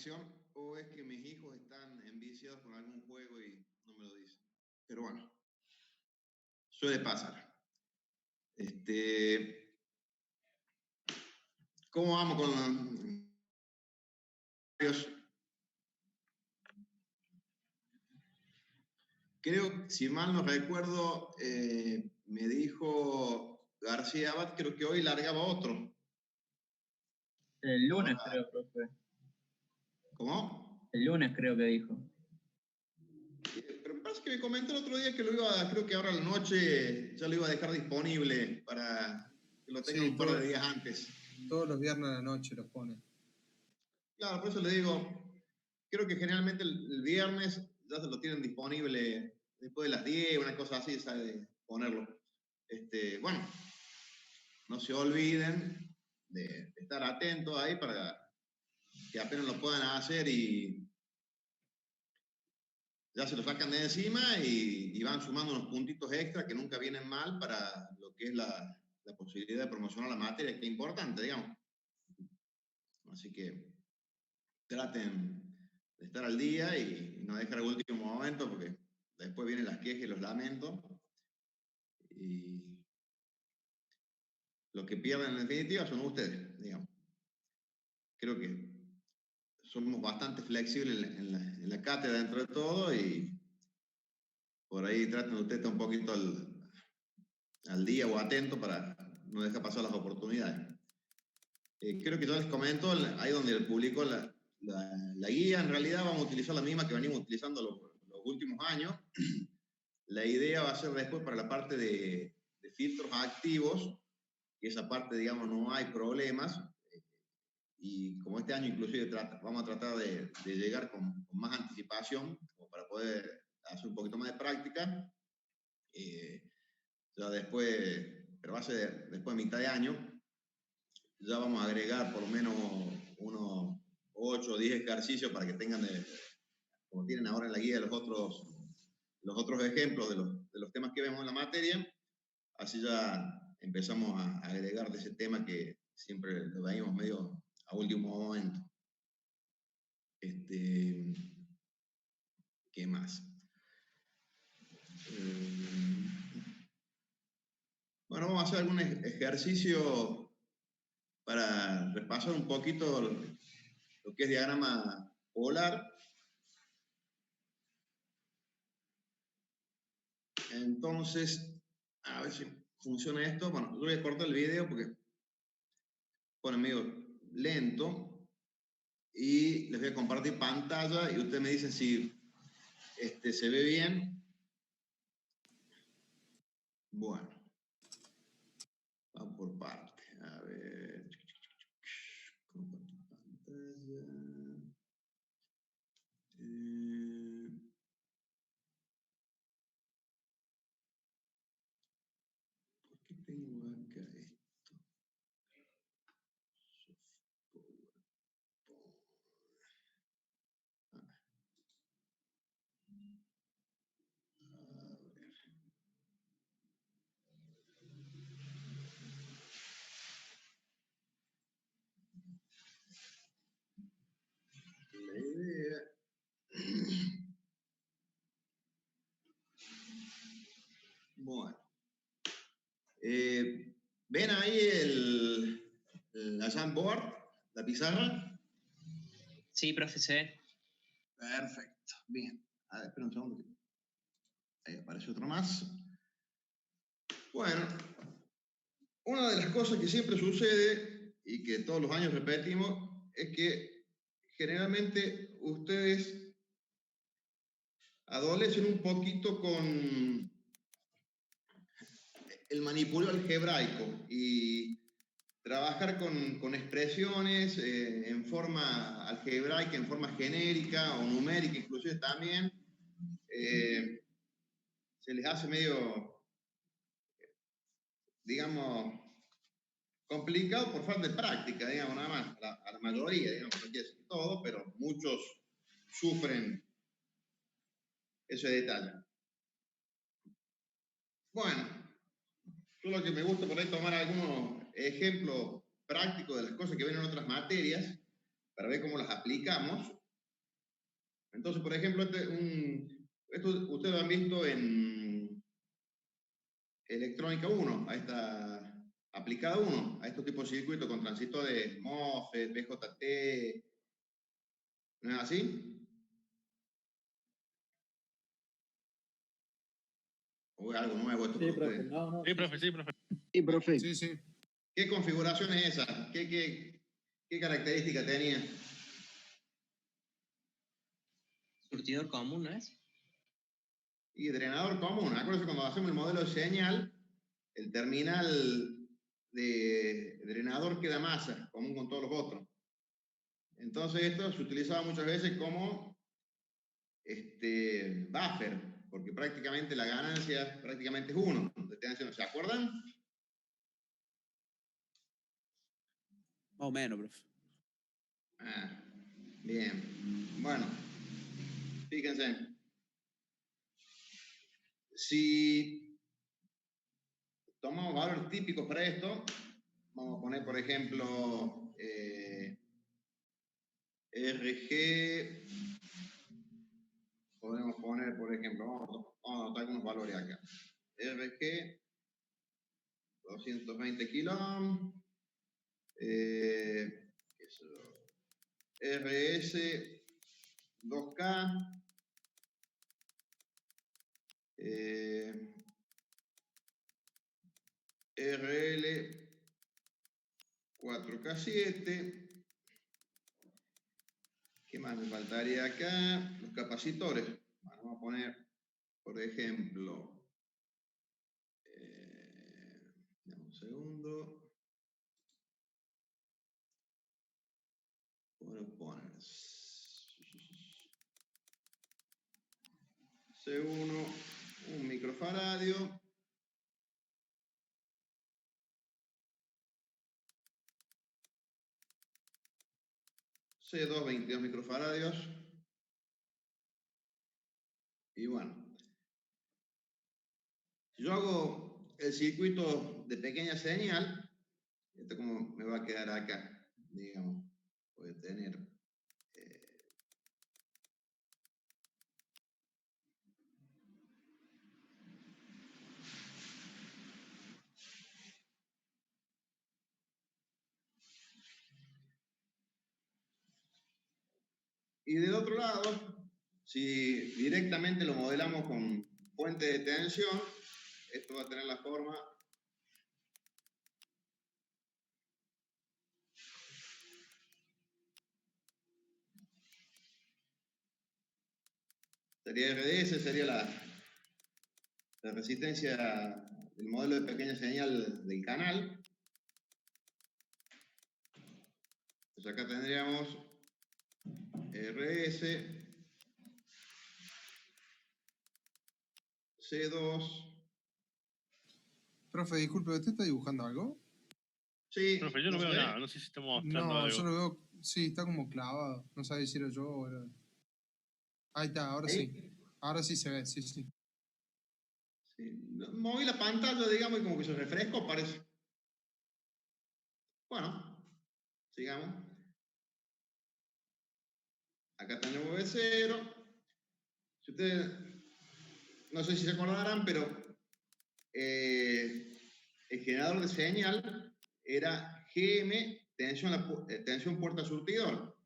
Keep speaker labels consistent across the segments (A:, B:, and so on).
A: conexión o es que mis hijos están enviciados con algún juego y no me lo dicen. Pero bueno, suele pasar. ¿Cómo vamos con los... Creo, si mal no recuerdo, me dijo García Abad, creo que hoy largaba otro.
B: El lunes creo que fue.
A: ¿Cómo?
B: El lunes creo que dijo.
A: Pero me parece que me comentó el otro día que lo iba, creo que ahora a la noche ya lo iba a dejar disponible para que lo tengan un par de días antes.
C: Todos los viernes a la noche los pone.
A: Claro, por eso le digo, creo que generalmente el viernes ya se lo tienen disponible después de las 10, una cosa así, sabe ponerlo. Bueno, no se olviden de estar atentos ahí para que apenas lo puedan hacer y ya se lo sacan de encima y van sumando unos puntitos extra que nunca vienen mal para lo que es la posibilidad de promocionar la materia, que es importante, digamos. Así que traten de estar al día y no dejar el último momento, porque después vienen las quejas y los lamentos. Y lo que pierden en definitiva son ustedes, digamos. Creo que somos bastante flexibles en la cátedra dentro de todo y por ahí traten ustedes de estar un poquito al día o atento para no dejar pasar las oportunidades. Creo que yo les comento, ahí donde publico la guía, en realidad vamos a utilizar la misma que venimos utilizando los últimos años. La idea va a ser después para la parte de filtros activos, que esa parte, digamos, no hay problemas. Y como este año inclusive vamos a tratar de llegar con más anticipación, como para poder hacer un poquito más de práctica. Ya después, pero va a ser después de mitad de año, ya vamos a agregar por lo menos unos 8 o 10 ejercicios para que tengan, como tienen ahora en la guía, los otros ejemplos de los temas que vemos en la materia. Así ya empezamos a agregar de ese tema que siempre lo veíamos medio a último momento. ¿Qué más? Bueno, vamos a hacer algún ejercicio para repasar un poquito lo que es diagrama polar. Entonces, a ver si funciona esto. Bueno, yo voy a cortar el video porque pone medio lento y les voy a compartir pantalla y ustedes me dicen si se ve bien. Bueno, vamos por parte. A ver. Compartir pantalla. ¿Por qué tengo acá esto? La idea. Bueno. ¿Ven ahí la Jamboard, la pizarra?
B: Sí, profe, se ve.
A: Perfecto, bien. A ver, espera un segundo. Ahí aparece otro más. Bueno, una de las cosas que siempre sucede y que todos los años repetimos es que generalmente ustedes adolecen un poquito con el manipuleo algebraico y trabajar con expresiones en forma algebraica, en forma genérica o numérica inclusive también, se les hace medio, digamos, complicado por falta de práctica, digamos, nada más, a la mayoría, digamos, no quiere decir todo, pero muchos sufren ese detalle. Bueno, yo lo que me gusta por ahí tomar algunos ejemplos prácticos de las cosas que ven en otras materias, para ver cómo las aplicamos. Entonces, por ejemplo, esto ustedes lo han visto en electrónica 1, a esta aplicada 1, a estos tipos de circuitos con transistores MOSFET, BJT, ¿no es así? ¿O es algo nuevo esto?
D: Sí, profe. No.
E: Sí, profe, sí, profe.
D: Sí, profe.
C: Sí, sí.
A: ¿Qué configuración es esa? ¿Qué característica tenía?
B: Surtidor común, ¿no es?
A: Y drenador común. Acuérdense, cuando hacemos el modelo de señal, el terminal de drenador queda masa, común con todos los otros. Entonces esto se utilizaba muchas veces como buffer, porque prácticamente la ganancia prácticamente es 1. ¿Se acuerdan?
F: Más o menos, profe.
A: Ah, bien. Bueno, fíjense. Si tomamos valores típicos para esto, vamos a poner, por ejemplo, RG, podemos poner, por ejemplo, vamos a anotar algunos valores acá. RG, 220 kilo, RS, 2K, RL 4K7. ¿Qué más me faltaría acá? Los capacitores. Bueno, vamos a poner, por ejemplo, dame un segundo. Voy a poner C1, un microfaradio. C2, 22 microfaradios. Y bueno, si yo hago el circuito de pequeña señal, esto como me va a quedar acá, digamos, voy a tener y del otro lado, si directamente lo modelamos con fuente de tensión, esto va a tener la forma sería RDS, sería la resistencia del modelo de pequeña señal del canal. Entonces acá tendríamos RS, C2.
C: Profe, disculpe, ¿usted está dibujando algo?
A: Sí.
E: Profe, yo no veo nada, no sé si estamos mostrando
C: No,
E: algo.
C: yo lo veo, sí, está como clavado. No sabe si era yo o era... Ahí está, ahora
A: ¿Ahí?
C: sí. Ahora sí se ve, sí, sí.
A: Sí. Moví la pantalla, digamos, y como que se refrescó, parece. Bueno, sigamos. Acá tenemos V0. Si ustedes, no sé si se acordarán, pero el generador de señal era GM, tensión puerta surtidor.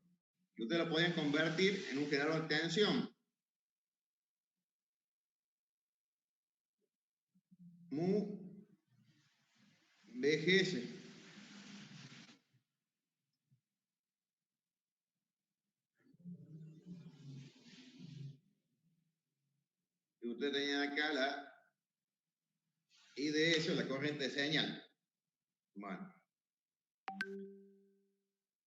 A: Y ustedes lo podían convertir en un generador de tensión. Mu BGS. Y usted tenía acá la IDS, la corriente de señal. Bueno.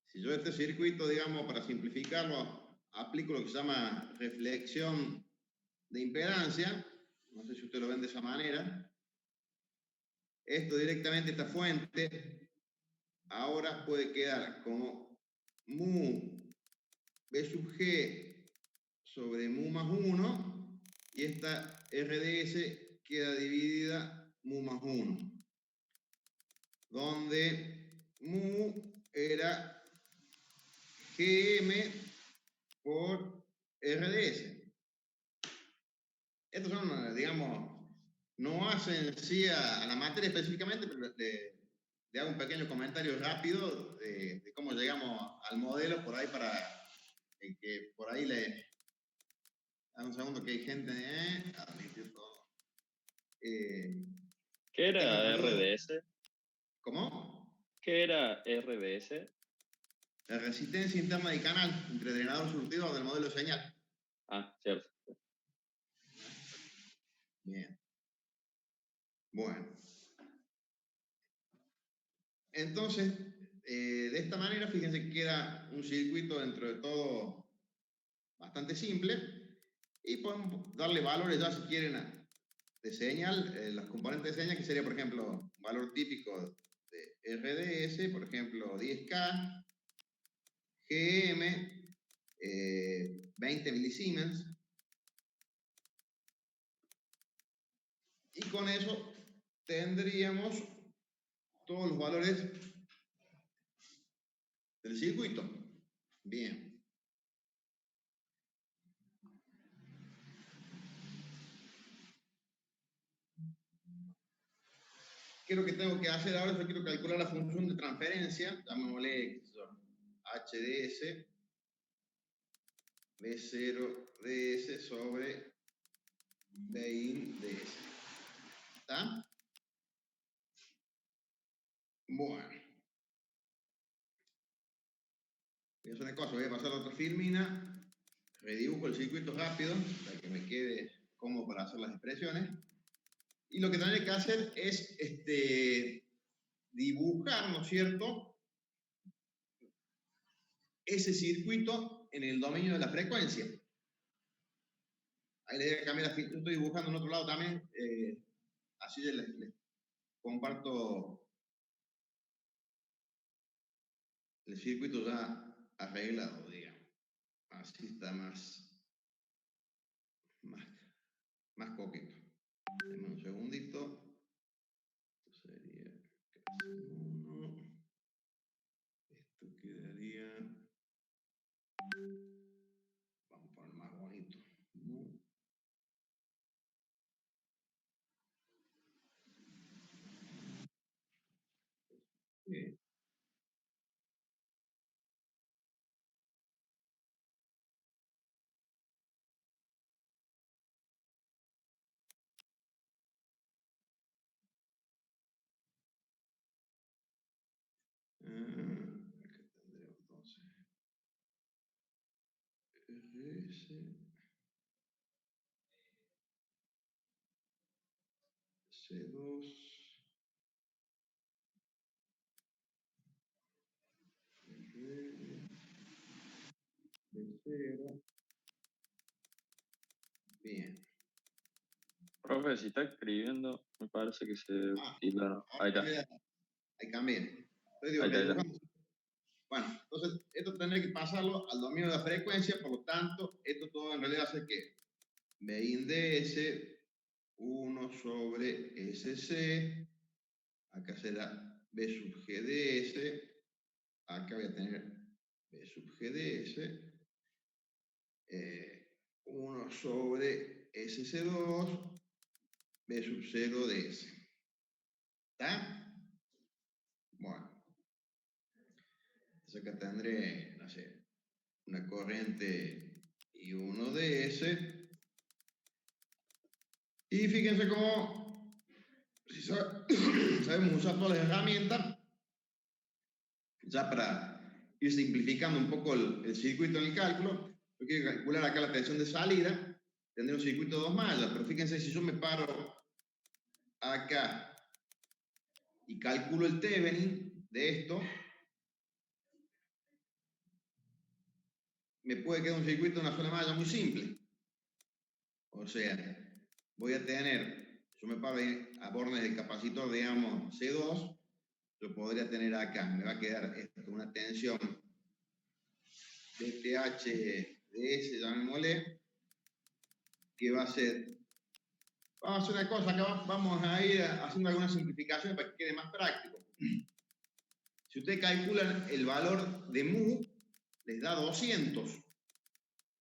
A: Si yo este circuito, digamos, para simplificarlo, aplico lo que se llama reflexión de impedancia, no sé si usted lo ven de esa manera, esto directamente, esta fuente, ahora puede quedar como mu B sub G sobre mu más 1, y esta RDS queda dividida mu más 1, donde mu era GM por RDS. Estos son, digamos, no hacen sí a la materia específicamente, pero le hago un pequeño comentario rápido de cómo llegamos al modelo por ahí para que por ahí le... Dame un segundo que hay gente... admitir todo.
D: ¿Qué era
A: tengo-
D: RDS?
A: ¿Cómo?
D: ¿Qué era RDS?
A: La resistencia interna del canal entre drenador y surtidor del modelo de señal.
D: Ah, cierto.
A: Bien. Bueno. Entonces, de esta manera, fíjense que queda un circuito dentro de todo bastante simple y podemos darle valores ya si quieren de señal, los componentes de señal, que sería, por ejemplo, un valor típico de RDS, por ejemplo, 10K, GM, 20 milisiemens, y con eso tendríamos todos los valores del circuito. Bien. ¿Qué es lo que tengo que hacer ahora? Yo quiero calcular la función de transferencia. Llamémosle HDS B0 DS sobre Bin DS. ¿Está? Bueno. Voy a hacer una cosa, voy a pasar a otra filmina, redibujo el circuito rápido para que me quede cómodo para hacer las expresiones. Y lo que tendré que hacer es dibujar, ¿no es cierto?, ese circuito en el dominio de la frecuencia. Ahí le voy a cambiar la filmina. Estoy dibujando en otro lado también, así les comparto el circuito ya arreglado, digamos. Así está más coqueto. Deme un segundito. Esto sería casi 1. Esto quedaría... Vamos a poner más bonito. Bien. Acá tendremos entonces RS C2 B0. Bien.
D: Profe, si está escribiendo, me parece que se tildaron. Ahí está.
A: Ahí cambié. Entonces,
D: Ahí está.
A: Bueno, entonces esto tendré que pasarlo al dominio de la frecuencia, por lo tanto, esto todo en realidad hace que Bin DS 1 sobre SC, acá será B sub GDS, acá voy a tener B sub GDS, 1 sobre SC2, B sub 0 DS. ¿Está? Bueno. Entonces acá tendré, no sé, una corriente y 1 DS. Y fíjense cómo, si sabemos usar todas las herramientas, ya para ir simplificando un poco el circuito en el cálculo, yo quiero calcular acá la tensión de salida, tendré un circuito de 2 mallas, pero fíjense, si yo me paro acá y calculo el Thevenin de esto, me puede quedar un circuito de una sola malla muy simple. O sea, voy a tener, yo me paro a bornes del capacitor, digamos, C2, yo podría tener acá, me va a quedar una tensión DTH-DS, llamémosle, que va a ser, vamos a hacer una cosa, acá vamos a ir haciendo algunas simplificaciones para que quede más práctico. Si ustedes calculan el valor de mu, les da 200,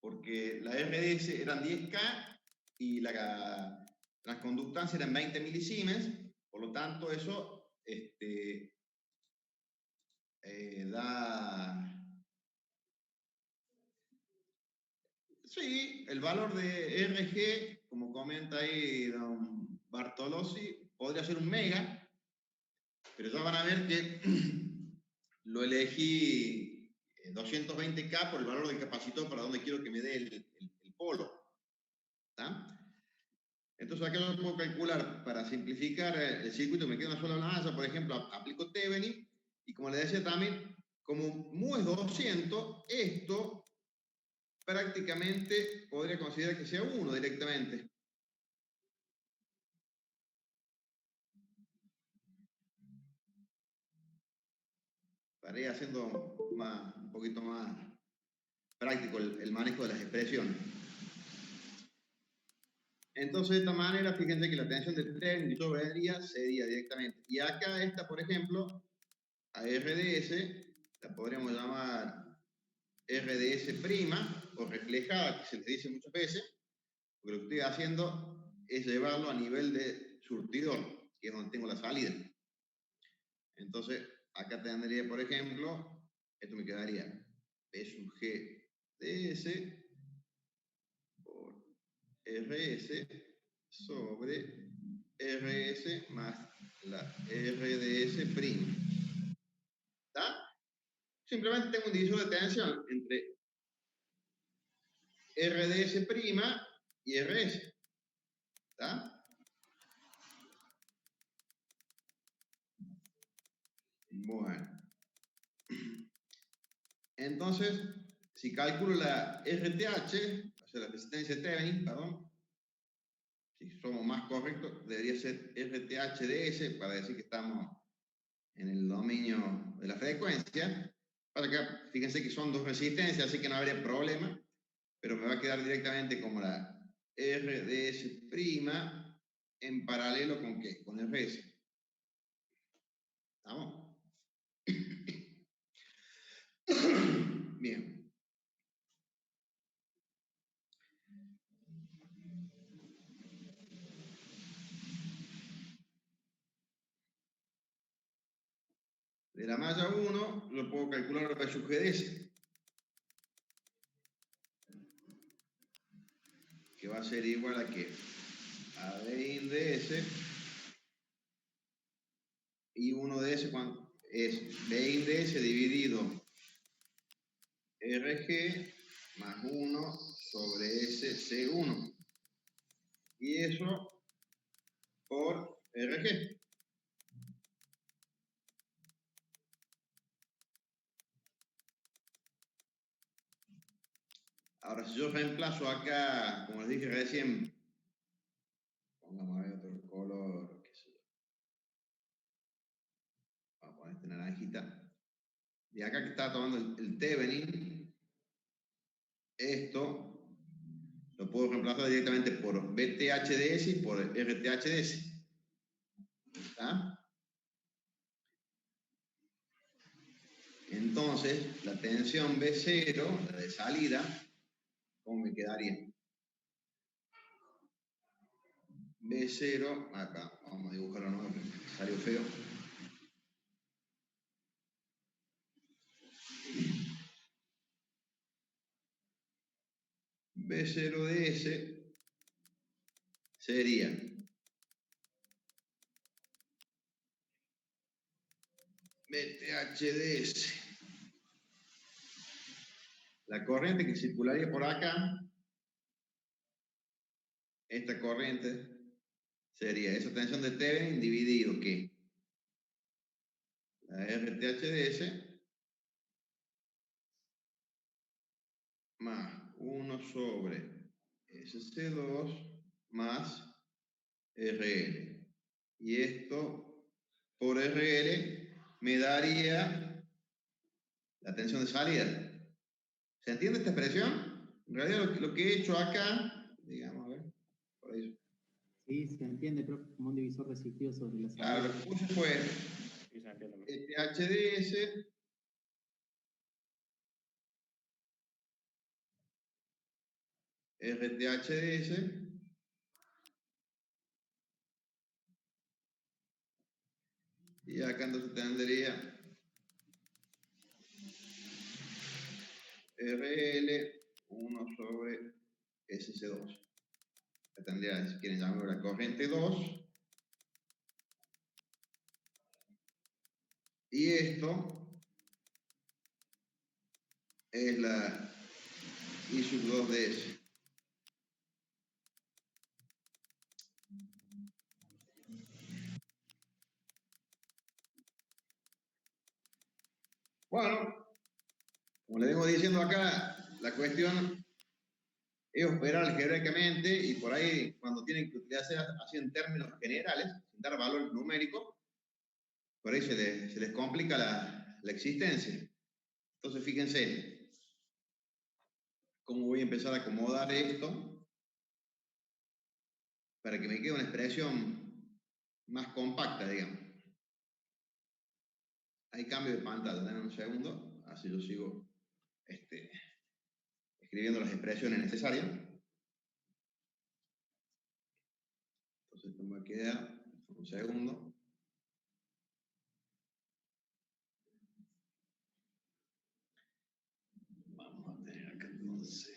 A: porque la RDS eran 10K y la transconductancia eran 20 milisiemens, por lo tanto eso da... Sí, el valor de RG, como comenta ahí don Bartolozzi, podría ser 1 mega, pero ya van a ver que lo elegí 220K por el valor del capacitor para donde quiero que me dé el polo. ¿Está? Entonces acá yo puedo calcular, para simplificar el circuito, me queda una sola malla, por ejemplo, aplico Thevenin, y como le decía también, como mu es 200, esto prácticamente podría considerar que sea 1 directamente. Para ir haciendo un poquito más práctico el manejo de las expresiones. Entonces, de esta manera, fíjense que la tensión del tren yo sería directamente. Y acá esta, por ejemplo, a RDS, la podríamos llamar RDS' o reflejada, que se les dice muchas veces, porque lo que estoy haciendo es llevarlo a nivel de surtidor, que es donde tengo la salida. Entonces, acá tendría, por ejemplo, esto me quedaría P sub G ds por RS sobre RS más la RDS'. ¿Está? Simplemente tengo un divisor de tensión entre RDS' y RS. ¿Está? Bueno. Entonces, si calculo la RTH, o sea, la resistencia de Thevenin, perdón, si somos más correctos, debería ser RTH-DS para decir que estamos en el dominio de la frecuencia. Para acá, fíjense que son dos resistencias, así que no habría problema, pero me va a quedar directamente como la RDS' en paralelo con ¿qué? Con RS. ¿Estamos? Bien. De la malla 1 lo puedo calcular a sub GDS, que va a ser igual a ¿qué? A Bin ds y 1 de ese es Bin ds dividido RG más 1 sobre SC1. Y eso por RG. Ahora, si yo reemplazo acá, como les dije recién, pongamos a ver otro color, qué sé yo. Vamos a poner este naranjita. Y acá que está tomando el Thevenin, esto lo puedo reemplazar directamente por BTHDS y por RTHDS. ¿Está? Entonces, la tensión B0, la de salida, ¿cómo me quedaría? B0, acá, vamos a dibujarlo nuevo, que salió feo. B0 de S sería BTHDS. La corriente que circularía por acá, esta corriente, sería esa tensión de Thevenin dividido, ¿qué? La RTHDS más 1 sobre SC2 más RL. Y esto por RL me daría la tensión de salida. ¿Se entiende esta expresión? En realidad lo que he hecho acá, digamos, a ver, por ahí.
G: Sí, se entiende, pero como un divisor resistivo sobre la salida.
A: Claro, lo que puse fue HDS RTHDS. Y acá entonces tendría RL 1 sobre SC2. Acá tendría, si quieren llamarlo la corriente 2. Y esto es la I sub 2 de S. Bueno, como le vengo diciendo acá, la cuestión es operar algebraicamente y por ahí cuando tienen que utilizar así en términos generales, sin dar valor numérico, por ahí se les complica la existencia. Entonces fíjense cómo voy a empezar a acomodar esto para que me quede una expresión más compacta, digamos. Hay cambio de pantalla, denme un segundo, así yo sigo escribiendo las expresiones necesarias. Entonces esto me queda un segundo. Vamos a tener acá entonces.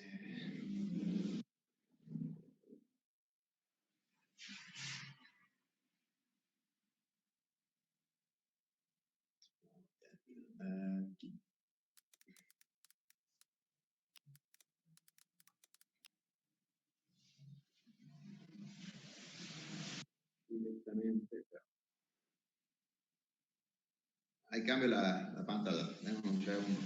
A: Aquí. Directamente. Ahí cambio la pantalla. Denme un segundo.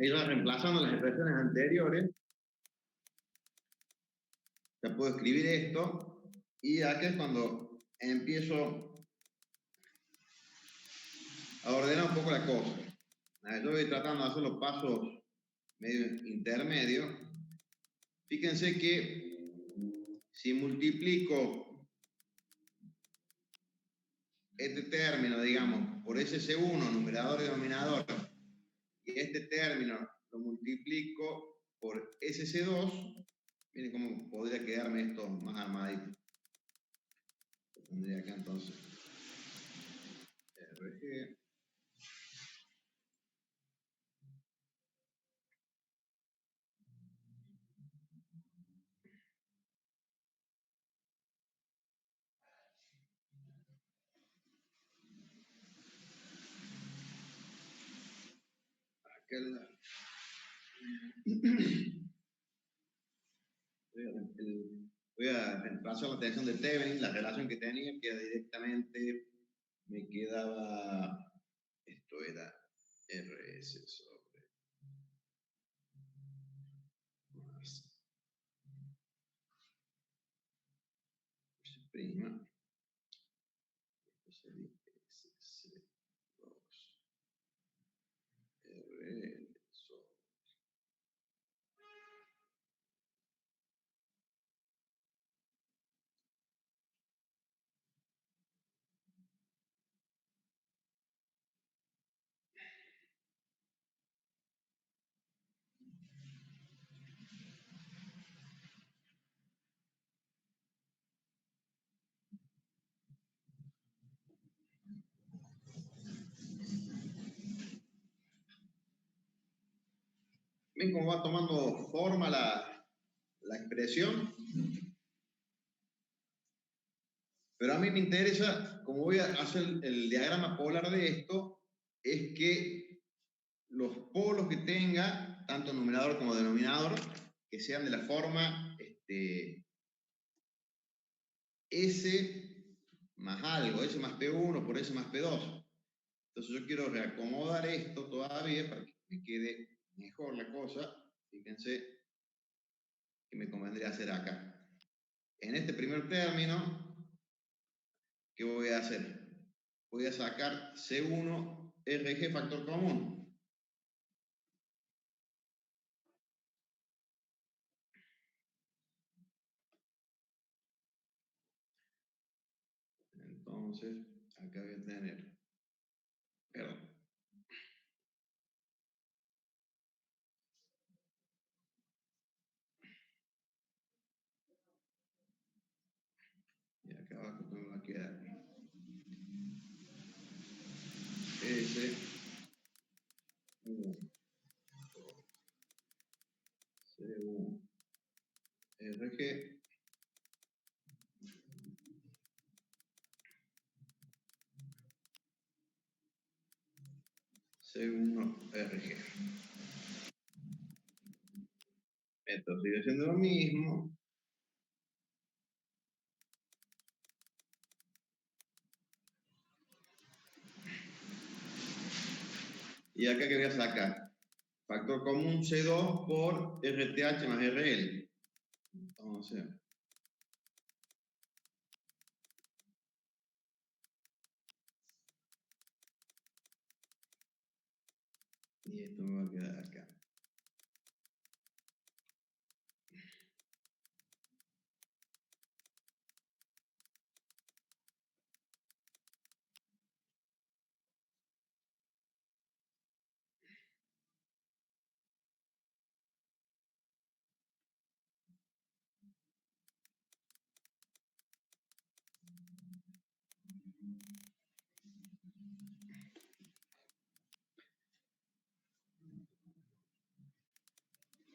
A: Ahí va reemplazando las expresiones anteriores. Ya puedo escribir esto. Y acá es cuando empiezo a ordenar un poco la cosa. Yo voy tratando de hacer los pasos medio intermedios. Fíjense que si multiplico este término, digamos, por SC1, numerador y denominador, y este término lo multiplico por SC2, miren cómo podría quedarme esto más armadito. Tendría acá entonces RG. Voy a reemplazar la tensión de Thevenin, la relación que tenía, que directamente me quedaba, esto era RS sobre más S prima, esto sería SC2 RL sobre. ¿Ven cómo va tomando forma la expresión? Pero a mí me interesa, como voy a hacer el diagrama polar de esto, es que los polos que tenga, tanto numerador como denominador, que sean de la forma S más algo, S más P1 por S más P2. Entonces yo quiero reacomodar esto todavía para que me quede mejor la cosa. Fíjense que me convendría hacer acá. En este primer término, ¿qué voy a hacer? Voy a sacar C1 RG factor común. Entonces, acá voy a tener, perdón, y acá abajo me va a quedar S, 1, C1, RG, C1, RG. Esto sigue siendo lo mismo. Y acá que voy a sacar factor común C2 por RTH más RL. Entonces, y esto me va a quedar acá.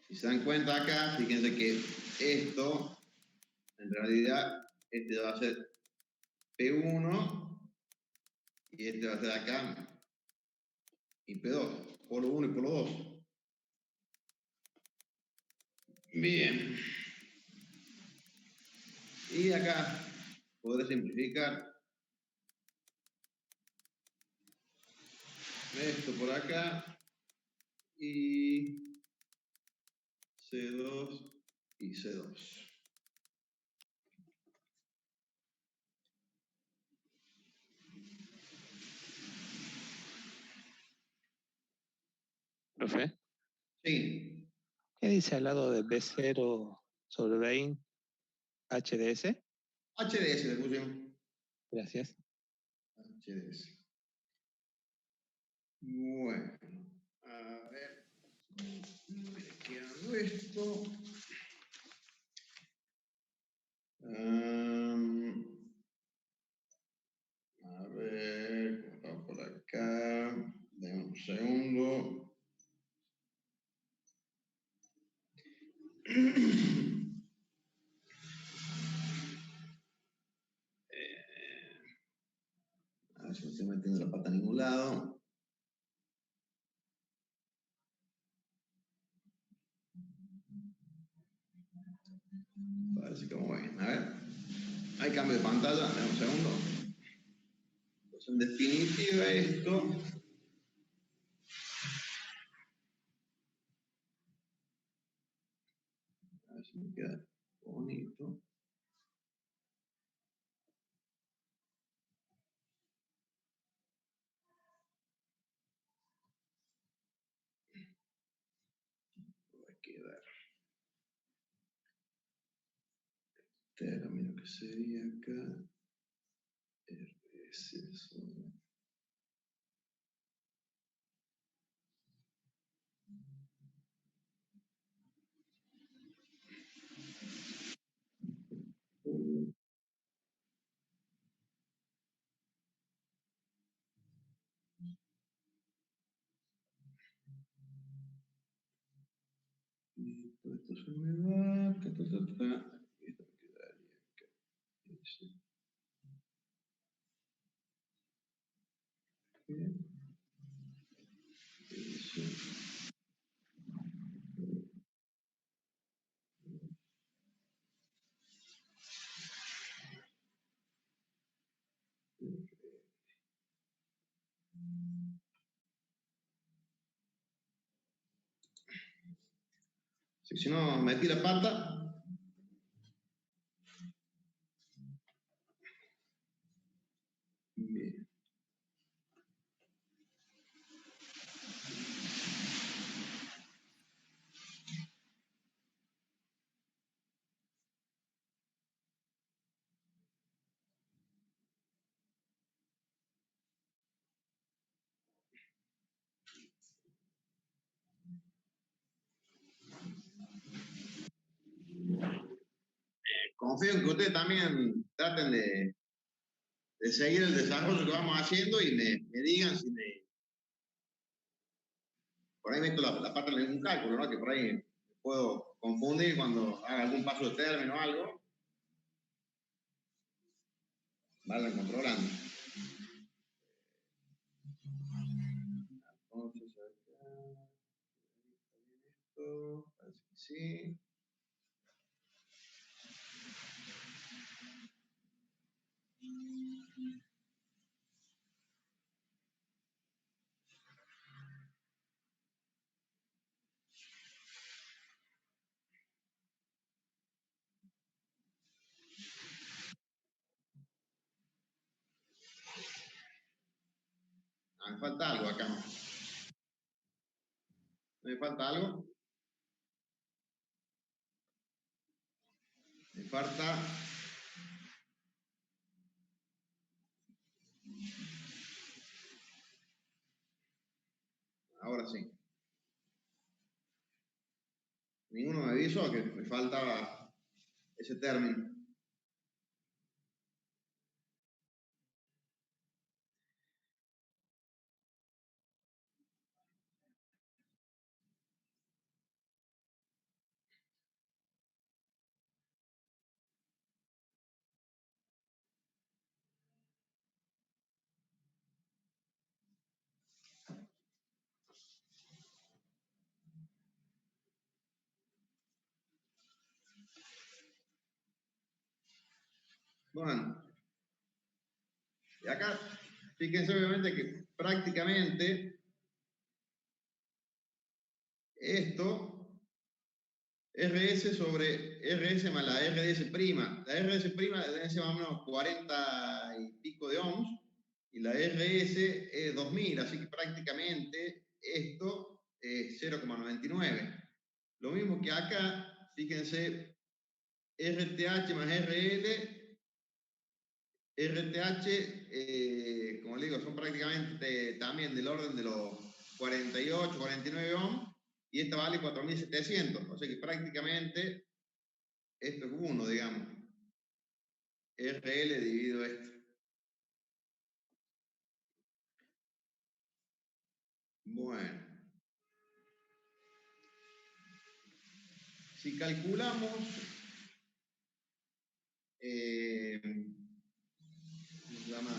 A: Si se dan cuenta acá, fíjense que esto, en realidad, este va a ser P1 y este va a ser acá y P2, polo 1 y polo 2. Bien. Y acá podré simplificar esto por acá y C2 y C2.
H: Profe,
A: Sí,
H: ¿qué dice al lado de B0 sobre 20 HDS?
A: HDS le pusimos.
H: Gracias.
A: HDS. Bueno, a ver, me quedando esto. A ver, vamos por acá. Denme un segundo. A ver si me estoy metiendo la pata a ningún lado. Parece que vamos bien. A ver. Hay cambio de pantalla. Denme un segundo. Entonces, en definitiva, esto. A ver si me queda bonito. Va a quedar. Término que sería acá. RS sobre. Listo, esto se me va. Ta, ta, ta, ta. Y esto me quedaría acá. Ese. Bien. Ese. Si no, metí la pata. Bien. Confío en que ustedes también traten de seguir el desarrollo que vamos haciendo y me digan si por ahí meto la pata en algún cálculo, ¿no? Que por ahí me puedo confundir cuando haga algún paso de término o algo. Vayan controlando. Entonces, acá. Esto, parece que sí. Me falta algo acá. ¿Me falta algo? Me falta ahora sí. Ninguno me avisó que me faltaba ese término. Bueno, y acá, fíjense obviamente que prácticamente esto, RS sobre RS más la RS prima. La RS prima debe ser más o menos 40 y pico de ohms y la RS es 2000, así que prácticamente esto es 0,99. Lo mismo que acá, fíjense, RTH más RTH, como le digo, son prácticamente también del orden de los 48, 49 ohms, y esta vale 4700, o sea que prácticamente esto es 1, digamos. RL dividido esto. Bueno. Si calculamos ¿cómo se llama?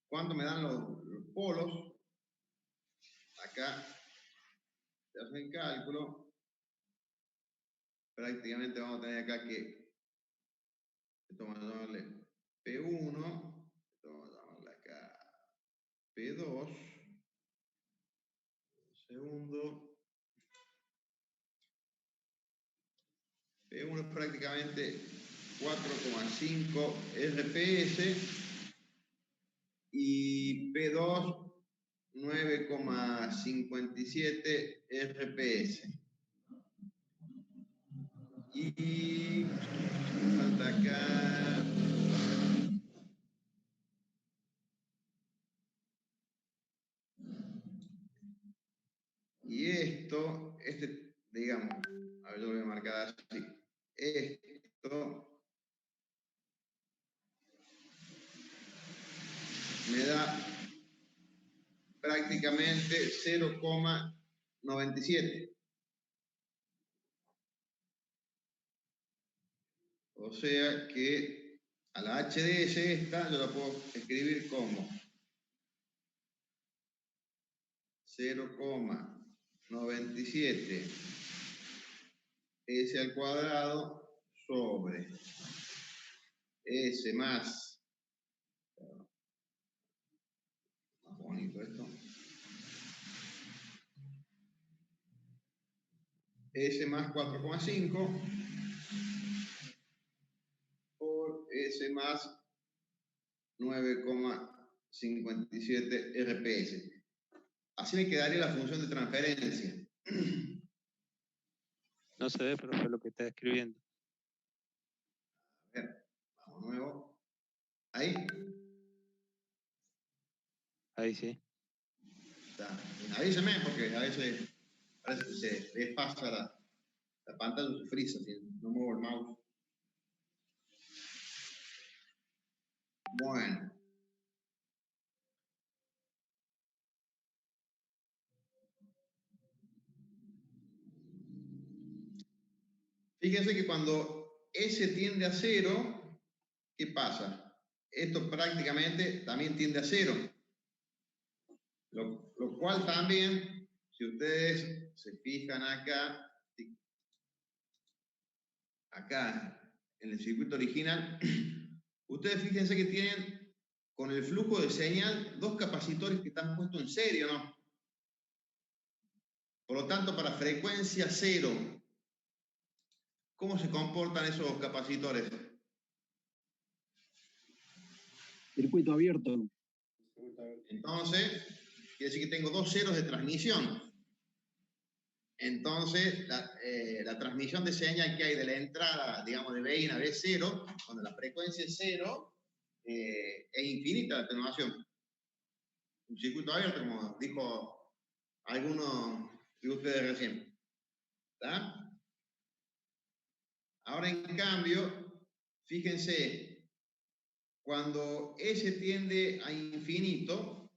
A: ¿Cuánto me dan los polos? Acá se hace el cálculo. Prácticamente vamos a tener acá que esto vamos a llamarle P1, esto vamos a llamarle acá P2, segundo. P1 es prácticamente 4,5 RPS y P2 9,57 RPS. Y falta acá. Y esto, digamos, a ver, yo lo voy a marcar así. Esto me da prácticamente 0,97. O sea que a la HDS esta yo la puedo escribir como 0,97 S al cuadrado sobre S más bonito esto, S más 4,5 por S más 9,57 RPS. Así me quedaría la función de transferencia.
H: No se ve, profe, lo que está escribiendo.
A: A ver, vamos de nuevo. Ahí.
H: Ahí sí.
A: Está. Avíseme porque a veces parece que se despasa la pantalla, se frisa si no muevo el mouse. Bueno. Fíjense que cuando S tiende a 0, ¿qué pasa? Esto prácticamente también tiende a 0. Lo cual también, si ustedes se fijan acá en el circuito original, ustedes fíjense que tienen con el flujo de señal dos capacitores que están puestos en serio, ¿no? Por lo tanto, para frecuencia 0, ¿cómo se comportan esos capacitores?
I: Circuito abierto.
A: Entonces, quiere decir que tengo dos ceros de transmisión. Entonces, la transmisión de señal que hay de la entrada, digamos, de B1 a B0, cuando la frecuencia es 0, es infinita la atenuación. Un circuito abierto, como dijo alguno de ustedes recién. ¿Está? Ahora, en cambio, fíjense, cuando S tiende a infinito,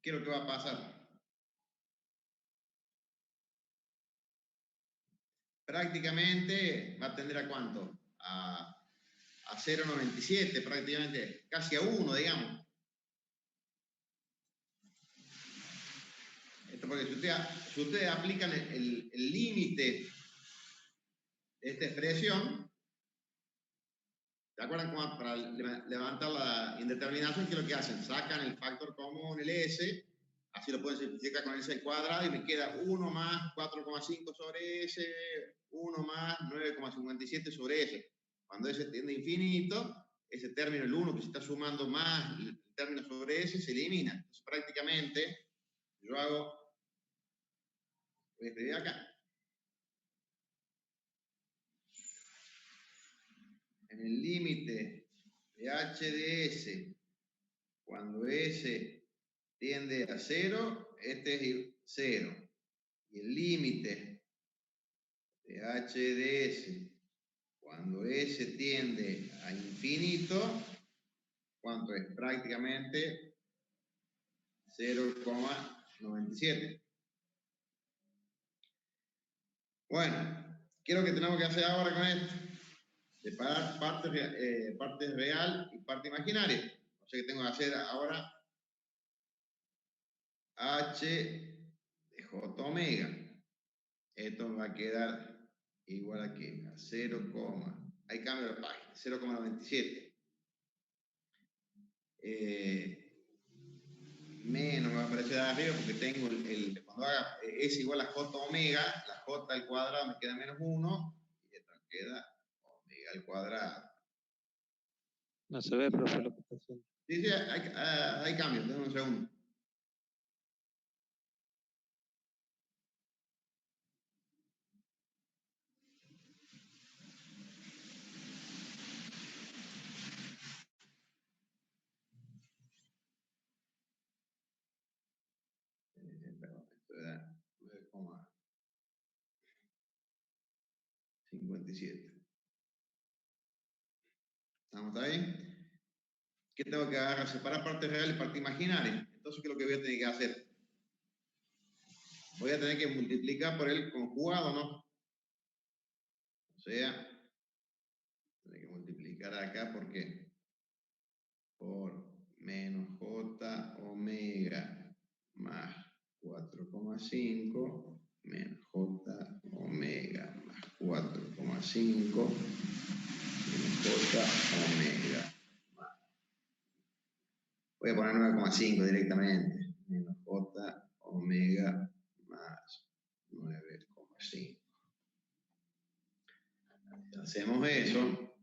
A: ¿qué es lo que va a pasar? Prácticamente va a tender a ¿cuánto? A 0,97 prácticamente, casi a 1, digamos. Esto porque si ustedes aplican el límite de esta expresión, ¿se acuerdan cómo para levantar la indeterminación qué es lo que hacen? Sacan el factor común, el S, así lo pueden simplificar con el S al cuadrado y me queda 1 más 4,5 sobre S, 1 más 9,57 sobre S. Cuando S tiende a infinito, ese término, el 1 que se está sumando más el término sobre S, se elimina. Entonces, prácticamente, yo voy a escribir acá. En el límite de H de S, cuando S tiende a 0, este es 0. Y el límite de H de S, cuando S tiende a infinito, ¿cuánto es? Prácticamente 0,97. Bueno, ¿qué es lo que tenemos que hacer ahora con esto? Separar parte real y parte imaginaria. O sea que tengo que hacer ahora H de J omega. Esto va a quedar igual a ¿qué? A 0, ahí cambio la página, 0,97. Menos me va a aparecer de arriba porque tengo cuando haga S igual a J omega, la J al cuadrado me queda menos 1 y esto me queda omega al cuadrado.
H: No se ve, profe, lo que está haciendo.
A: Sí, hay cambios, denme un segundo. Perdón, esto era 9,57. ¿Estamos ahí? ¿Qué tengo que agarrar? Separar parte real y parte imaginaria. Entonces, ¿qué es lo que voy a tener que hacer? Voy a tener que multiplicar por el conjugado, ¿no? O sea, tener que multiplicar acá, ¿por qué? Por menos J omega más 4,5 menos J omega más 4,5 menos J omega más Voy a poner 9,5 directamente. Menos J omega más 9,5. Hacemos eso.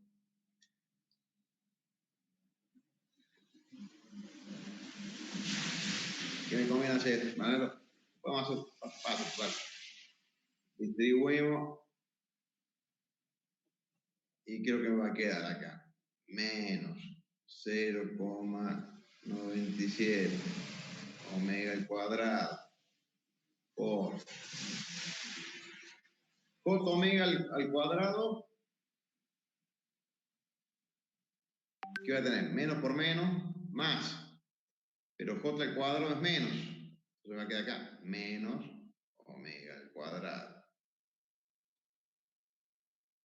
A: ¿Qué me conviene hacer? Manolo, vamos a hacer paso, claro. Distribuimos. Y creo que me va a quedar acá. Menos 0,97 omega al cuadrado por J omega al cuadrado. ¿Qué va a tener? Menos por menos, más. Pero J al cuadrado es menos. Entonces va a quedar acá. Menos omega al cuadrado.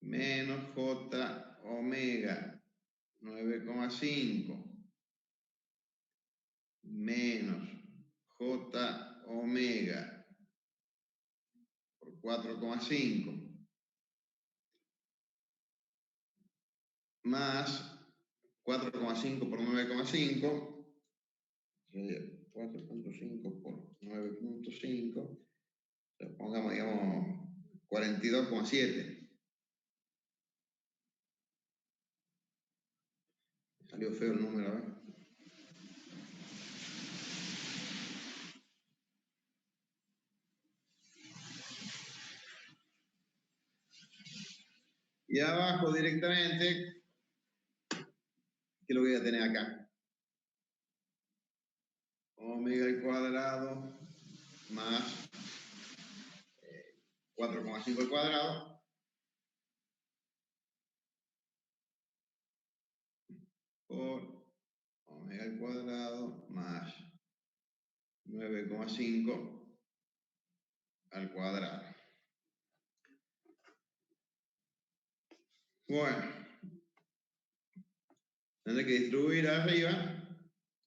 A: Menos J omega 9,5. Menos J omega por 4,5 más 4,5 por 9,5, 4,5 por 9,5, pongamos, digamos, 42,7. Salió feo el número, ¿eh? Y abajo directamente, ¿qué lo voy a tener acá? Omega al cuadrado más 4,5 al cuadrado por omega al cuadrado más 9,5 al cuadrado. Bueno, tendré que distribuir arriba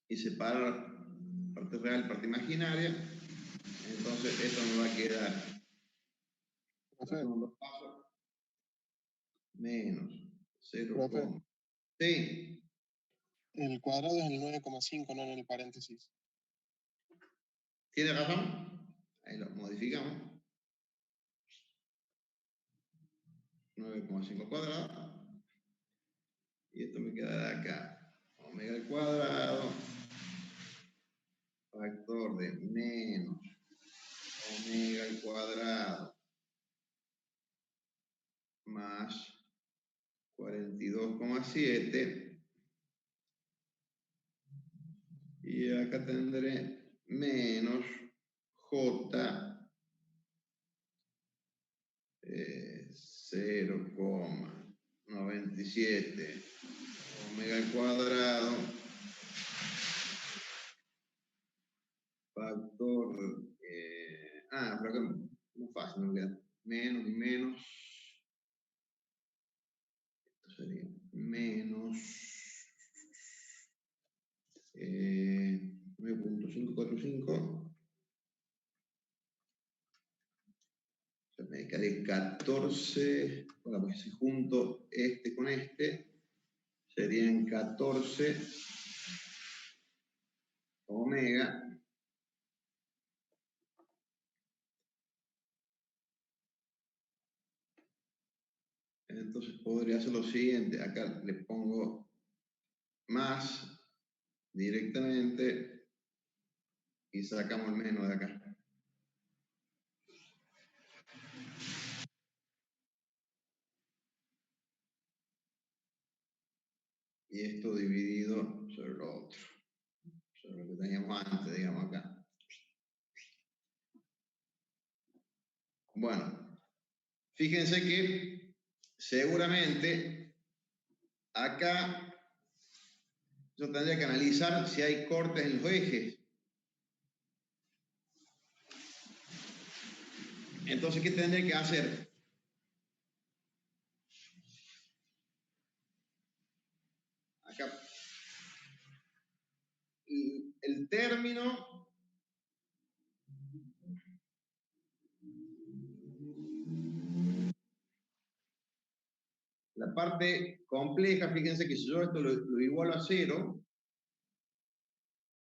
A: y separar parte real y parte imaginaria. Entonces esto me va a quedar son dos pasos menos 0, sí.
J: El cuadrado es en el 9,5, no en el paréntesis.
A: ¿Tiene razón? Ahí lo modificamos. 9,5 cuadrado. Y esto me quedará acá. Omega al cuadrado. Factor de menos omega al cuadrado. Más 42,7. Y acá tendré menos J 0,97 omega al cuadrado factor pero acá no fácil, no queda menos y menos, esto sería menos 9,545. Me quedaré 14, bueno, pues si junto este con este, serían 14 omega. Entonces podría hacer lo siguiente, acá le pongo más directamente y sacamos el menos de acá. Y esto dividido sobre lo otro, sobre lo que teníamos antes, digamos acá. Bueno, fíjense que seguramente acá yo tendría que analizar si hay cortes en los ejes. Entonces, ¿qué tendría que hacer? Acá. El término la parte compleja, fíjense que si yo esto lo igualo a 0,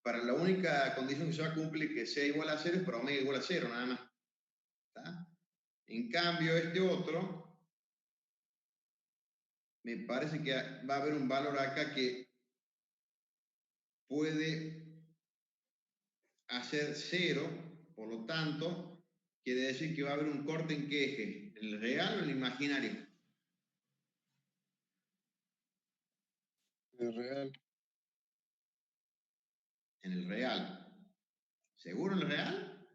A: para la única condición que se va a cumplir que sea igual a 0 es para omega igual a 0, nada más. ¿Está? En cambio, este otro, me parece que va a haber un valor acá que puede hacer 0, por lo tanto, quiere decir que va a haber un corte en qué eje, ¿en el real o en el imaginario?
J: En el real.
A: En el real. ¿Seguro en el real?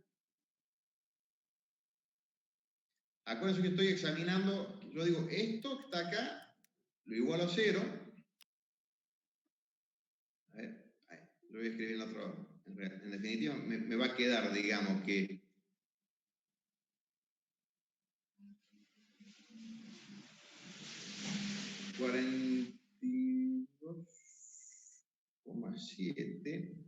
A: Acuérdense que estoy examinando, yo digo, esto que está acá, lo igualo a 0. A ver, ahí, lo voy a escribir en otro. En definitiva, me va a quedar, digamos, que $42,7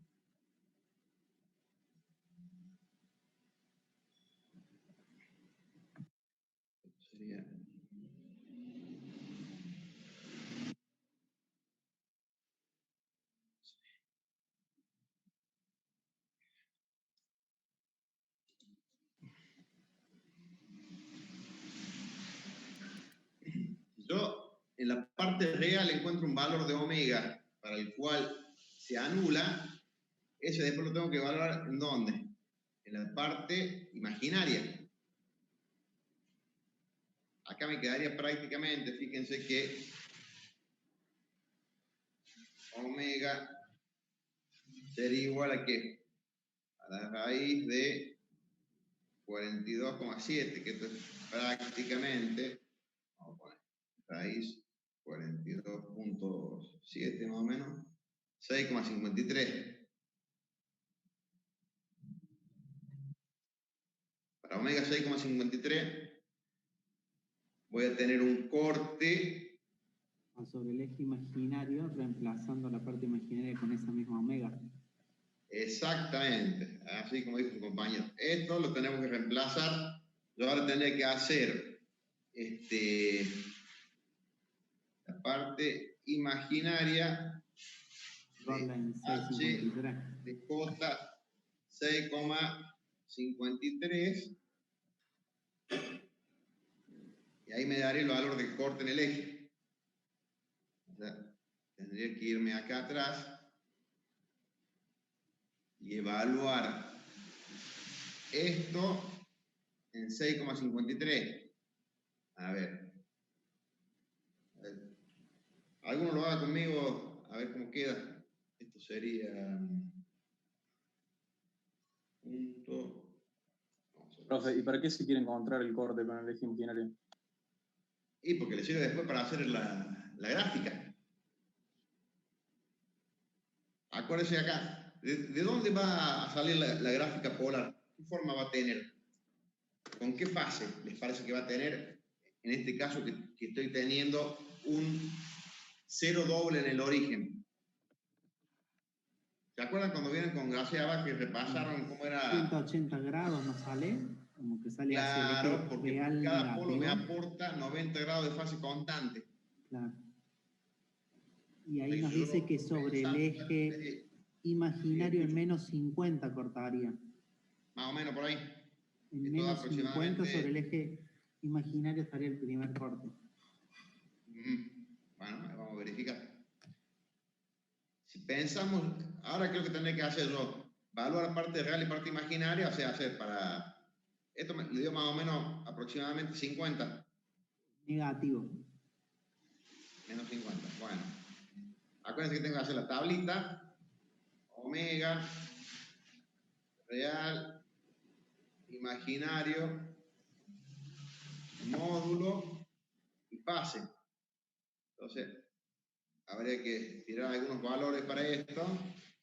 A: sería. Yo en la parte real encuentro un valor de omega para el cual se anula, ese después lo tengo que evaluar ¿en dónde? En la parte imaginaria. Acá me quedaría prácticamente, fíjense que omega sería igual a ¿qué? A la raíz de 42,7, que esto es prácticamente, vamos a poner raíz 42,7 más o menos, 6,53. Para omega 6,53 voy a tener un corte
G: sobre el eje imaginario, reemplazando la parte imaginaria con esa misma omega.
A: exactamente, así como dijo su compañero. Esto lo tenemos que reemplazar. Yo ahora tendré que hacer la parte imaginaria de J 6,53 y ahí me daré el valor de corte en el eje. O sea, tendría que irme acá atrás y evaluar esto en 6,53. A ver. Alguno lo haga conmigo, a ver cómo queda. Esto sería punto.
K: Profe, ¿y para qué se quiere encontrar el corte con el eje imaginario?
A: Y porque le sirve después para hacer la gráfica. Acuérdense acá, ¿de dónde va a salir la gráfica polar? ¿Qué forma va a tener? ¿Con qué fase les parece que va a tener? En este caso que estoy teniendo un 0 doble en el origen. ¿Se acuerdan cuando vienen con Graciaba que repasaron cómo era?
G: 180 grados nos sale, como que sale
A: claro,
G: hacia el
A: porque
G: real
A: cada
G: negativo.
A: polo me aporta 90 grados de fase constante.
G: Claro. Y ahí nos dice que sobre el eje imaginario en menos 50 cortaría.
A: Más o menos por ahí.
G: En menos 50 sobre el eje imaginario estaría el primer corte.
A: Bueno, vamos a verificar. Si pensamos, ahora creo que tendré que hacer yo, evaluar parte real y parte imaginaria, o sea, hacer para, esto le dio más o menos aproximadamente 50.
G: Negativo.
A: Menos 50, bueno. Acuérdense que tengo que hacer la tablita, omega, real, imaginario, módulo y fase. Entonces, habría que tirar algunos valores para esto.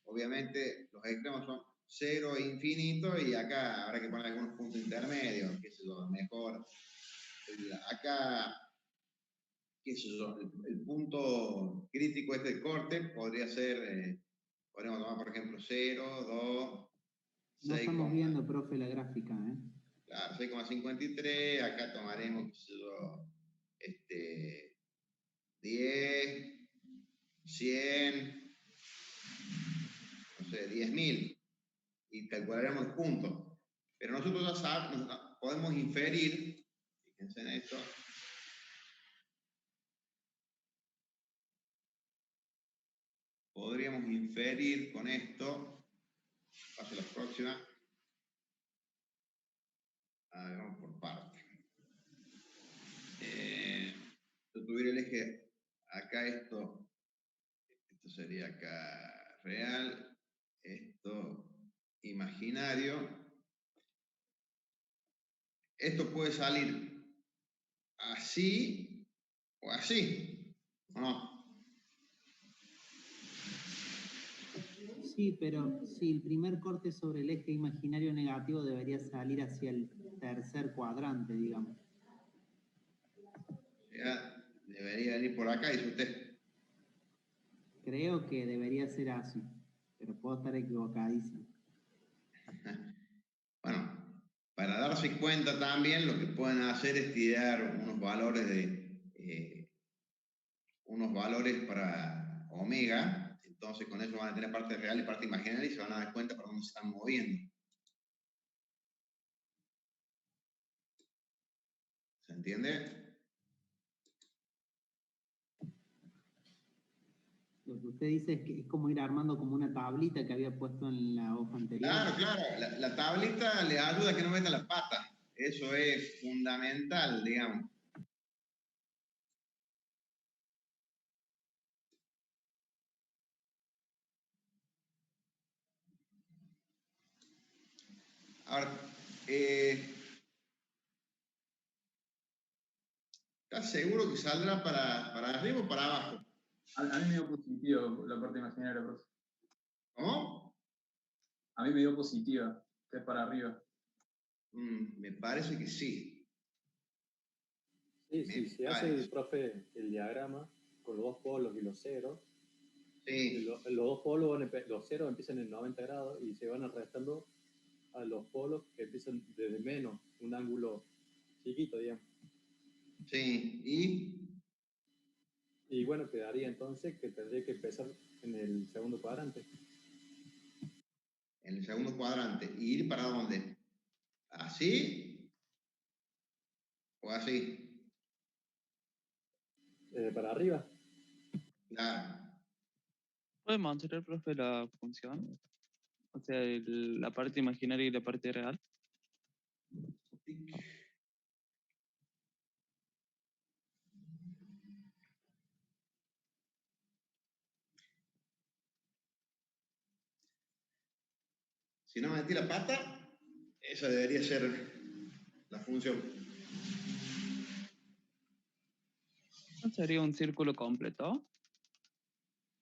A: Obviamente, los extremos son 0 e infinito, y acá habrá que poner algunos puntos intermedios, qué sé yo, mejor. Acá, qué sé yo, el punto crítico del corte podría ser, podríamos tomar, por ejemplo, 0, 2, 6.
G: No estamos viendo, profe, la gráfica, ¿eh?
A: Claro, 6,53, acá tomaremos, qué sé yo, 10, 100, no sé, 10.000 y calcularemos los puntos. Pero nosotros ya sabemos, podemos inferir, fíjense en esto, podríamos inferir con esto, paso a la próxima, vamos por parte. Yo tuviera el eje acá, esto sería acá real, esto imaginario. Esto puede salir así o así, ¿o no?
G: Sí, pero si el primer corte sobre el eje imaginario negativo debería salir hacia el tercer cuadrante, digamos.
A: Ya debería venir por acá, dice usted.
G: Creo que debería ser así, pero puedo estar equivocadísimo.
A: Bueno, para darse cuenta también lo que pueden hacer es tirar unos valores para omega, entonces con eso van a tener parte real y parte imaginaria y se van a dar cuenta para dónde se están moviendo. ¿Se entiende?
G: Lo que usted dice es que es como ir armando como una tablita que había puesto en la hoja anterior.
A: Claro, la tablita le ayuda a que no metan las patas. Eso es fundamental, digamos. Ahora, ¿estás seguro que saldrá para arriba o para abajo?
K: A mí me dio positivo la parte imaginaria, profe.
A: ¿Cómo?
K: A mí me dio positiva, que es para arriba.
A: Me parece que sí.
L: Sí, si hace, profe, el diagrama con los dos polos y los ceros,
A: sí.
L: los dos polos, los ceros empiezan en 90 grados y se van arrastrando a los polos que empiezan desde menos, un ángulo chiquito, digamos.
A: Sí,
L: y bueno, quedaría entonces que tendría que empezar en el segundo cuadrante.
A: En el segundo cuadrante. ¿Y ir para dónde? ¿Así? ¿O así?
L: Para arriba.
A: Claro.
B: ¿Puede mantener, profe, la función? O sea, la parte imaginaria y la parte real.
A: Si no metí la pata, esa debería ser la función.
B: ¿No sería un círculo completo?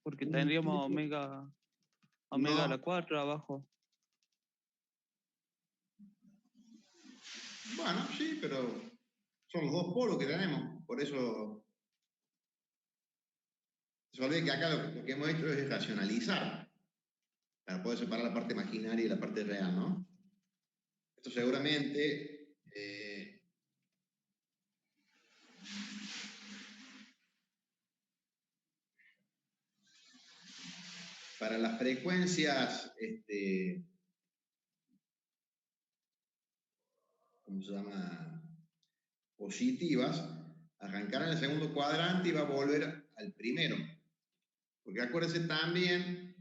B: Porque tendríamos omega a la 4 abajo.
A: Bueno, sí, pero son los dos polos que tenemos. Por eso se olvida que acá lo que hemos hecho es racionalizar para poder separar la parte imaginaria y la parte real, ¿no? Esto seguramente para las frecuencias, ¿cómo se llama? Positivas, arrancar en el segundo cuadrante y va a volver al primero. Porque acuérdense también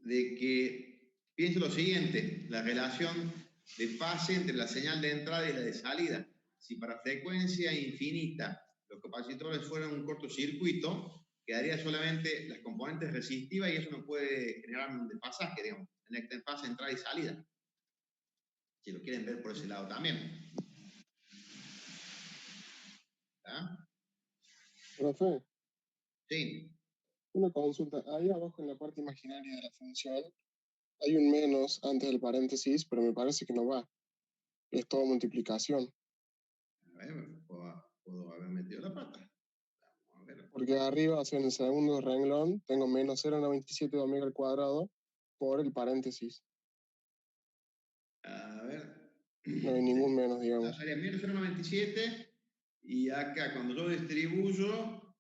A: de que, piense lo siguiente, la relación de fase entre la señal de entrada y la de salida. Si para frecuencia infinita los capacitores fueran un cortocircuito, quedaría solamente las componentes resistivas y eso no puede generar un desfasaje, digamos, en fase entrada y salida. Si lo quieren ver por ese lado también. ¿Ah?
J: Profe.
A: Sí.
J: Una consulta. Ahí abajo en la parte imaginaria de la función hay un menos antes del paréntesis, pero me parece que no va. Es todo multiplicación.
A: A ver, puedo haber metido la pata. Vamos a ver.
J: Porque arriba, o sea, en el segundo renglón, tengo menos 0,97 de omega al cuadrado por el paréntesis.
A: A ver.
J: No hay ningún menos, digamos.
A: Sería menos 0,97 y acá cuando yo distribuyo,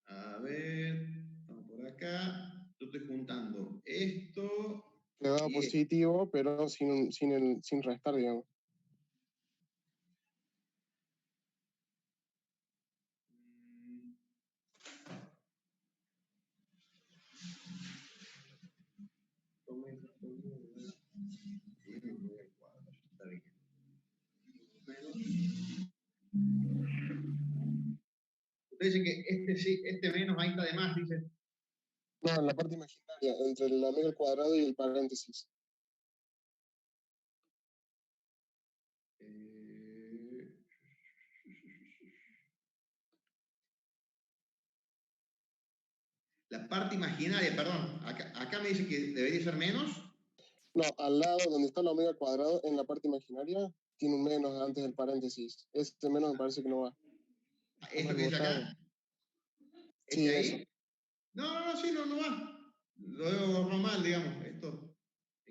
A: a ver, vamos por acá, yo estoy juntando esto
J: dado positivo, pero sin restar, digamos.
A: Usted dice que este sí, este menos ahí está de más, dice.
J: No, en la parte imaginaria, entre la media al cuadrado y el paréntesis.
A: La parte imaginaria, perdón, acá me dice que debería ser menos.
J: No, al lado donde está la omega al cuadrado, en la parte imaginaria, tiene un menos antes del paréntesis. Este menos me parece que no va.
A: ¿Esto que dice acá?
J: Sí,
A: ahí?
J: eso.
A: No, sí, no va. Lo veo normal, digamos. Esto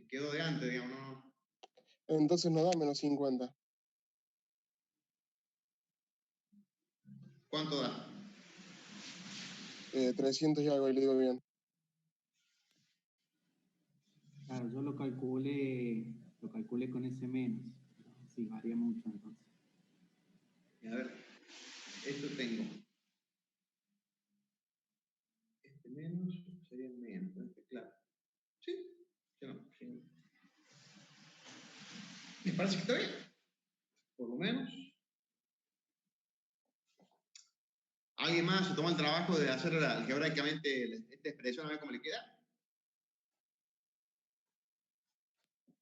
A: quedó de antes, digamos, no.
J: Entonces no da menos 50.
A: ¿Cuánto da?
J: 300 y algo, y le digo bien.
G: Claro, yo lo calculé con ese menos. Sí, varía mucho entonces.
A: A ver, esto tengo. Este menos sería menos, este claro. Sí, sí. Me parece que está bien. Por lo menos. ¿Alguien más se toma el trabajo de hacer algebraicamente esta expresión a ver cómo le queda?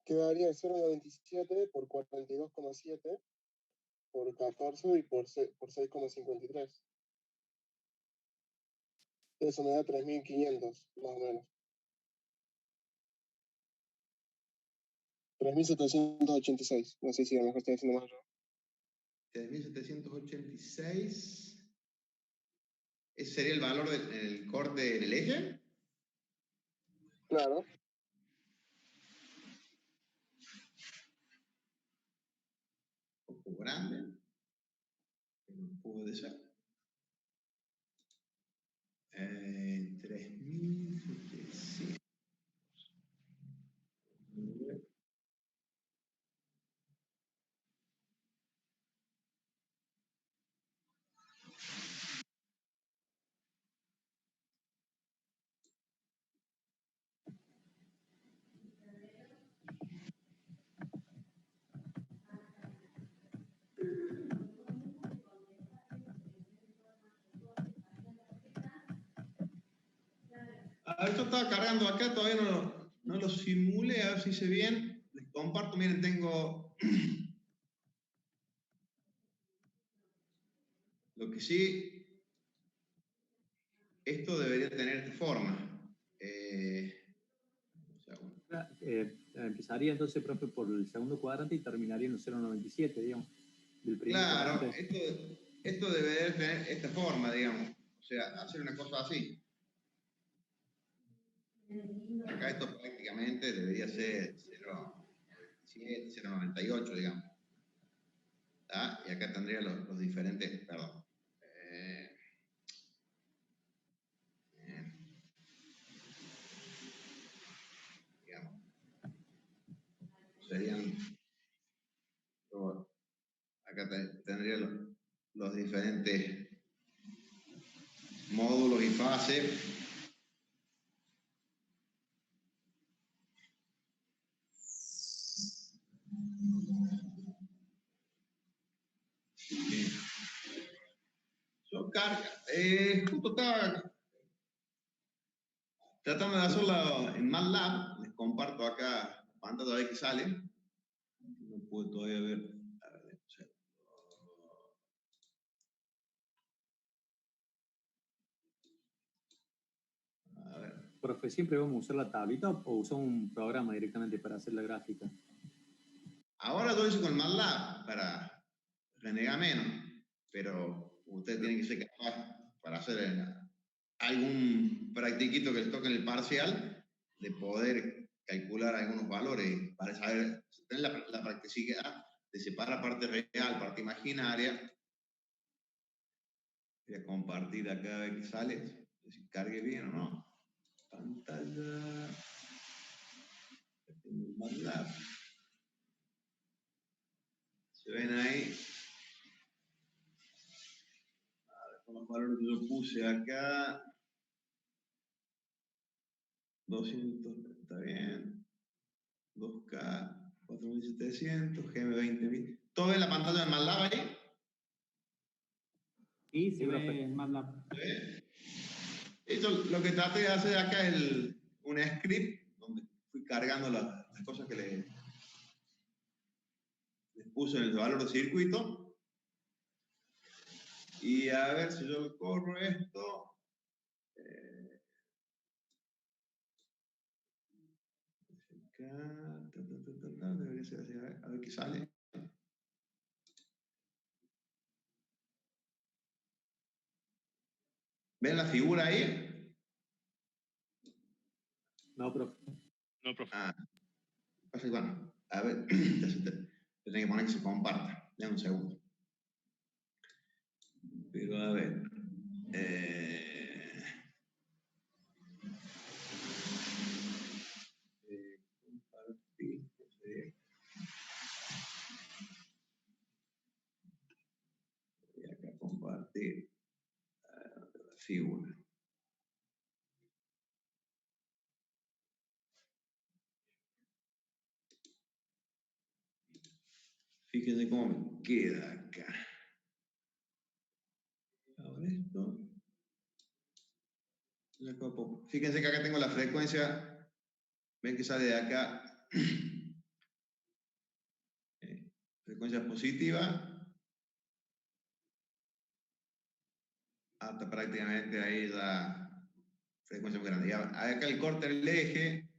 J: Quedaría 0,97 por 42,7 por 14 y por 6,53. Eso me da 3.500, más o menos. 3.786. No sé si a lo mejor estoy haciendo más yo.
A: 3.786. ¿Ese sería el valor del corte en el eje?
J: Claro.
A: Un poco grande. Pero puede ser. 3.700. Esto estaba cargando acá, todavía no lo simulé, a ver si hice bien. Les comparto, miren, tengo... Lo que sí, esto debería tener esta forma.
L: Empezaría entonces, profe, por el segundo cuadrante y terminaría en el 0,97, digamos. Del primer
A: Claro,
L: cuadrante.
A: esto debería tener esta forma, digamos. O sea, hacer una cosa así. Acá esto prácticamente debería ser 0,97, 0,98, digamos. ¿Tá? Y acá tendría los diferentes, perdón. Digamos. Serían... Acá tendría los diferentes módulos y fases. Yo carga. Justo estaba tratando de hacerlo en MATLAB. Les comparto acá la pantalla a ver qué sale. No puedo todavía ver. A ver.
L: Profe, ¿siempre vamos a usar la tablita o usamos un programa directamente para hacer la gráfica?
A: Ahora lo hice con MATLAB para renegar menos, pero ustedes tienen que ser capaz para hacer algún practiquito que les toque en el parcial de poder calcular algunos valores para saber, tener la practicidad de separar parte real, parte imaginaria. Voy a compartir acá a ver qué sale, si cargue bien o no. Pantalla. MATLAB. Se ven ahí. A ver, con los valores que yo puse acá. 200, está bien. 2K, 4700, GM20000. ¿Todo en la pantalla de MATLAB ahí?
G: Y se ve en MATLAB.
A: Eso, lo que traté de hacer acá es un script donde fui cargando las cosas que les puse en el valor de circuito. Y a ver si yo corro esto. Acá, debería ser así, a ver qué sale. ¿Ven la figura ahí?
L: No, profe.
E: No, profe.
A: Ah, pasa que, bueno, a ver, te tengo que poner que se comparta. Dame un segundo. Pero a ver. Compartir. Voy acá a compartir la figura. Fíjense cómo me queda acá. Ahora esto. Fíjense que acá tengo la frecuencia. Ven que sale de acá. Frecuencia positiva. Hasta prácticamente ahí la frecuencia muy grande. Y acá el corte del eje.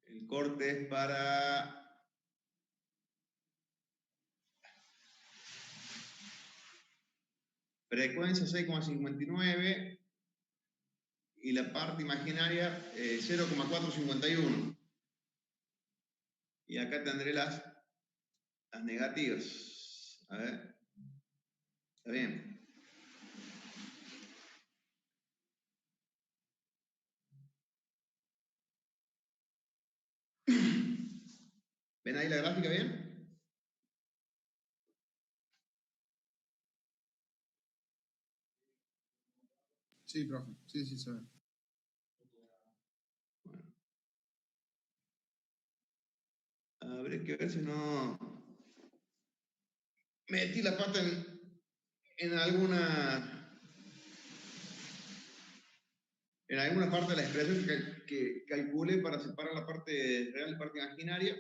A: El corte es para frecuencia 6,59 y la parte imaginaria 0,451. Y acá tendré las negativas. A ver. ¿Está bien? ¿Ven ahí la gráfica bien?
C: Sí, profe. Sí, sí, se ve.
A: Bueno. Habré que ver si no metí la pata en alguna parte de la expresión que calcule para separar la parte real y la parte imaginaria.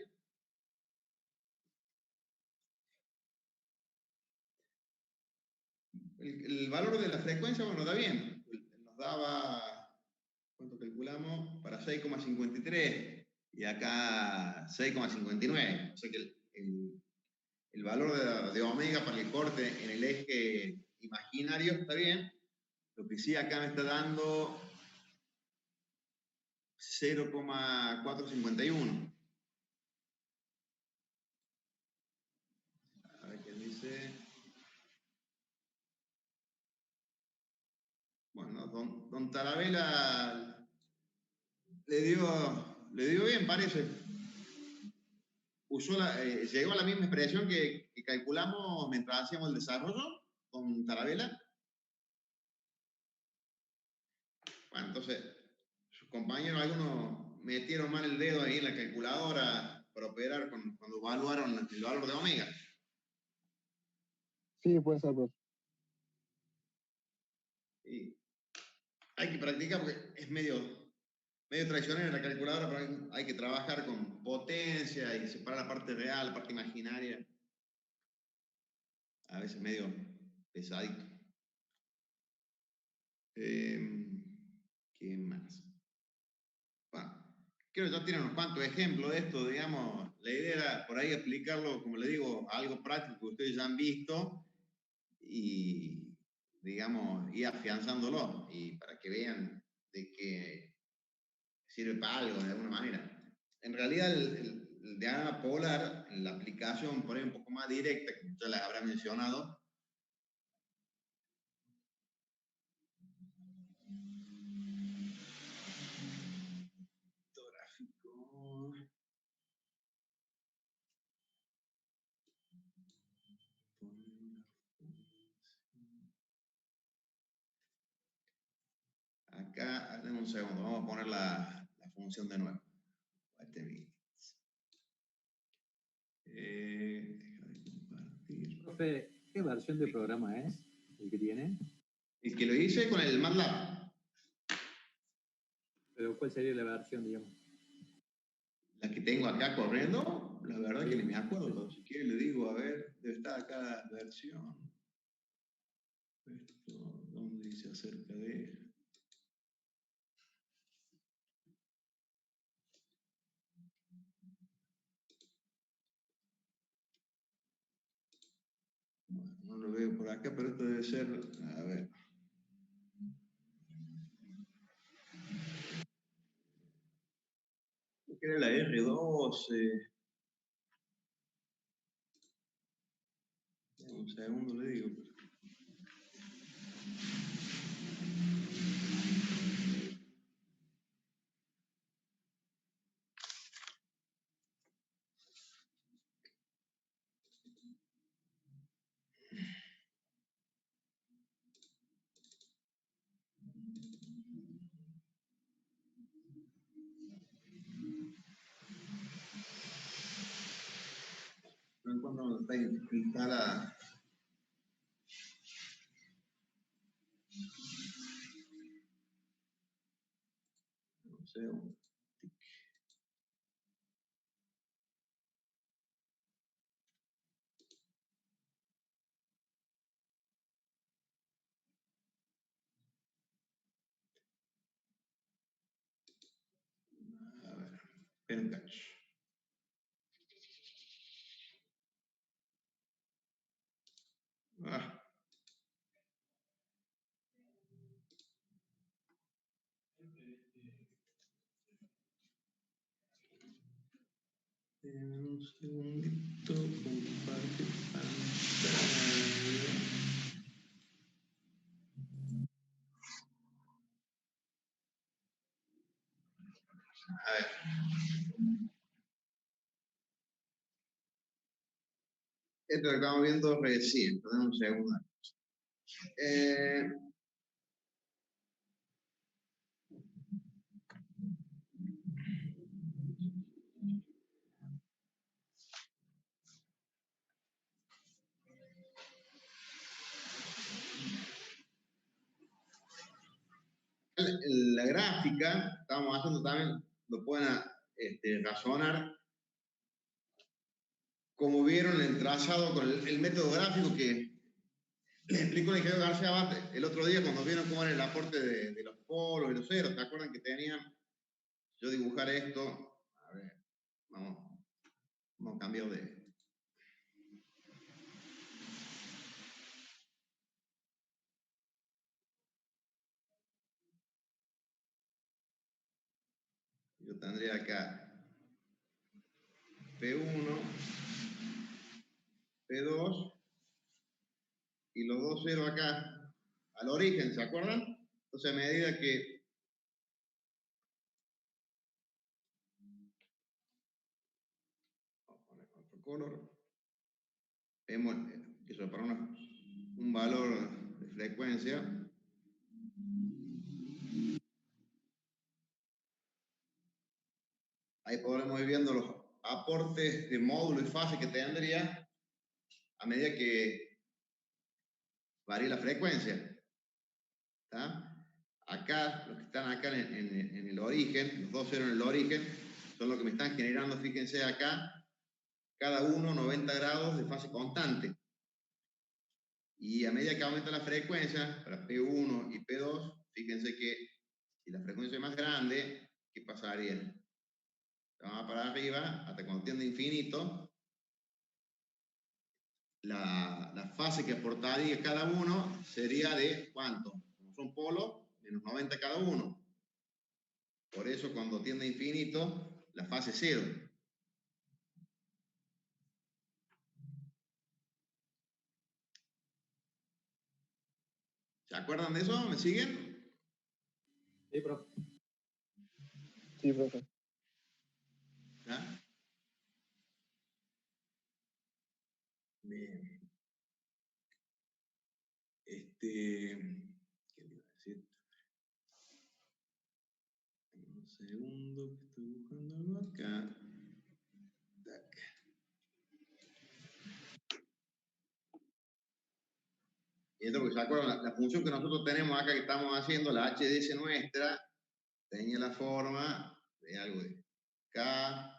A: El valor de la frecuencia, bueno, da bien. Nos daba, ¿cuánto calculamos? Para 6,53 y acá 6,59. O sea que el valor de omega para el corte en el eje imaginario está bien. Lo que sí acá me está dando 0,451. A ver qué dice. Bueno, don Tarabella le dio bien, parece. Llegó a la misma expresión que calculamos mientras hacíamos el desarrollo con Tarabella. Bueno, entonces, sus compañeros, algunos metieron mal el dedo ahí en la calculadora para operar cuando evaluaron el valor de omega.
J: Sí, puede ser, profe.
A: Y hay que practicar porque es medio traicionera la calculadora, pero hay que trabajar con potencia y separar la parte real, la parte imaginaria. A veces medio pesadito. ¿Qué más? Bueno, creo que ya tienen unos cuantos ejemplos de esto, digamos. La idea era por ahí explicarlo, como le digo, algo práctico que ustedes ya han visto y, digamos, ir afianzándolo y para que vean de que sirve para algo de alguna manera. En realidad, el diagrama polar, en la aplicación por ahí un poco más directa, como ya les habrá mencionado, Dame un segundo, vamos a poner la función de nuevo.
L: Profe, ¿qué versión de programa es el que tiene?
A: El que lo hice con el MATLAB.
L: Pero ¿cuál sería la versión, digamos?
A: La que tengo acá corriendo, la verdad que ni me acuerdo, pero si quiere le digo, a ver, debe estar acá la versión. Esto, ¿dónde dice acerca de? Bueno, no lo veo por acá, pero esto debe ser, a ver. Creo que era la R12. Un segundo le digo. No encuentro dónde está instalada. No sé. A ver, espera un cacho. Ah. Un segundito, compartir pantalla. A ver. Esto que estamos viendo recién, tenemos un segundo. La gráfica, estamos haciendo también, lo pueden razonar como vieron el trazado con el método gráfico que les explicó el ingeniero García Abad el otro día cuando vieron cómo era el aporte de los polos y los ceros. ¿Te acuerdan que tenían? Yo dibujar esto, a ver, vamos a cambiar de... Yo tendría acá P1, P2 y los dos ceros acá al origen, ¿se acuerdan? Entonces a medida que vamos a poner otro color, vemos que eso para un valor de frecuencia. Ahí podremos ir viendo los aportes de módulo y fase que tendría a medida que varía la frecuencia. ¿Está? Acá, los que están acá en el origen, los dos ceros en el origen, son los que me están generando, fíjense acá, cada uno 90 grados de fase constante. Y a medida que aumenta la frecuencia, para P1 y P2, fíjense que si la frecuencia es más grande, ¿qué pasaría? Se va para arriba, hasta cuando tiende a infinito, la fase que aportaría cada uno sería de ¿cuánto? Como son polos, menos 90 cada uno. Por eso cuando tiende a infinito, la fase es cero. ¿Se acuerdan de eso? ¿Me siguen?
L: Sí, profe.
J: Sí, profe.
A: ¿Ya? Bien. ¿Qué le iba a decir? segundo, que estoy buscando algo acá. Tac. Y esto porque se acuerdan, la función que nosotros tenemos acá que estamos haciendo, la HDS nuestra, tenía la forma de algo de K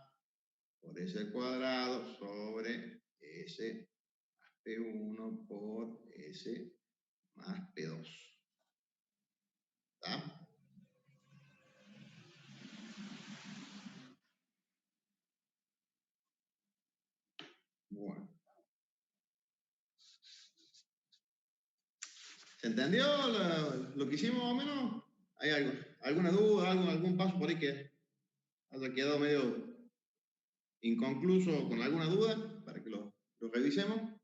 A: por S al cuadrado sobre S más P1 por S más P2. ¿Está? Bueno. ¿Se entendió lo que hicimos más o menos? ¿Hay alguna duda, algún paso por ahí que haya quedado medio inconcluso con alguna duda para que lo revisemos?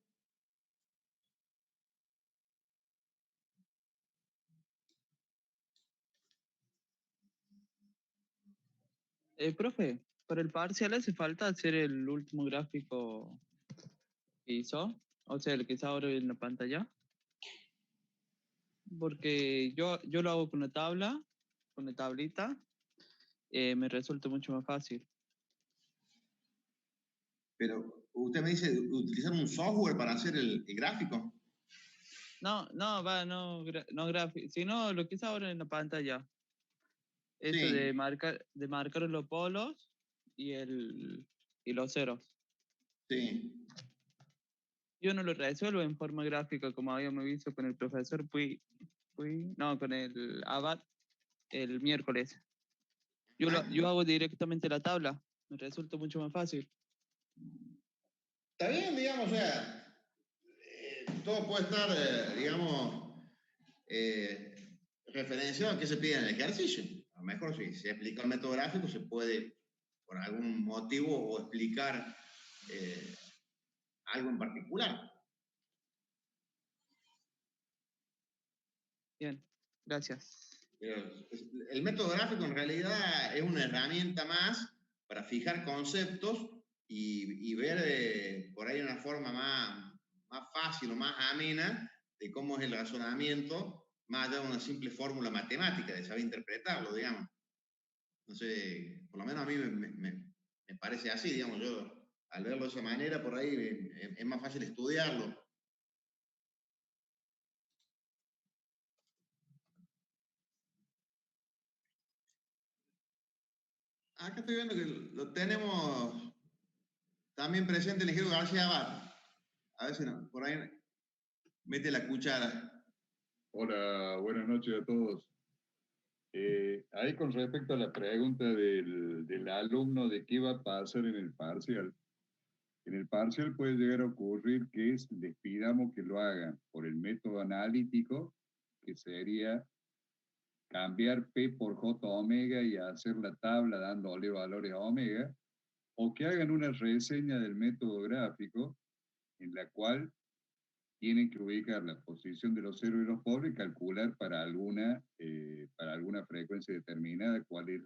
B: Profe, para el parcial hace falta hacer el último gráfico que hizo, o sea, el que está ahora en la pantalla. Porque yo lo hago con una tablita, me resulta mucho más fácil.
A: Pero usted me dice utilizar un software para hacer el gráfico.
B: No gráfico, sino lo que está ahora en la pantalla. Eso
A: Sí.
B: de marcar los polos y los ceros.
A: Sí.
B: Yo no lo resuelvo en forma gráfica como habíamos visto con el profesor con el Abad el miércoles. Yo hago directamente la tabla, me resulta mucho más fácil.
A: Está bien, digamos, o sea, todo puede estar, digamos, referenciado a qué se pide en el ejercicio. A lo mejor si se explica el método gráfico, se puede, por algún motivo, o explicar algo en particular.
B: Bien, gracias.
A: El método gráfico en realidad es una herramienta más para fijar conceptos y ver por ahí una forma más fácil o más amena de cómo es el razonamiento, más allá de una simple fórmula matemática, de saber interpretarlo, digamos. No sé, por lo menos a mí me parece así, digamos, yo al verlo de esa manera, por ahí es más fácil estudiarlo. Acá estoy viendo que lo tenemos también presente el ingeniero García Abad. A ver si no, por ahí mete la cuchara.
M: Hola, buenas noches a todos. Ahí con respecto a la pregunta del alumno de qué va a pasar en el parcial. En el parcial puede llegar a ocurrir que les pidamos que lo hagan por el método analítico, que sería cambiar P por J omega y hacer la tabla dándole valores a omega, o que hagan una reseña del método gráfico en la cual tienen que ubicar la posición de los ceros y los polos y calcular para alguna frecuencia determinada cuál es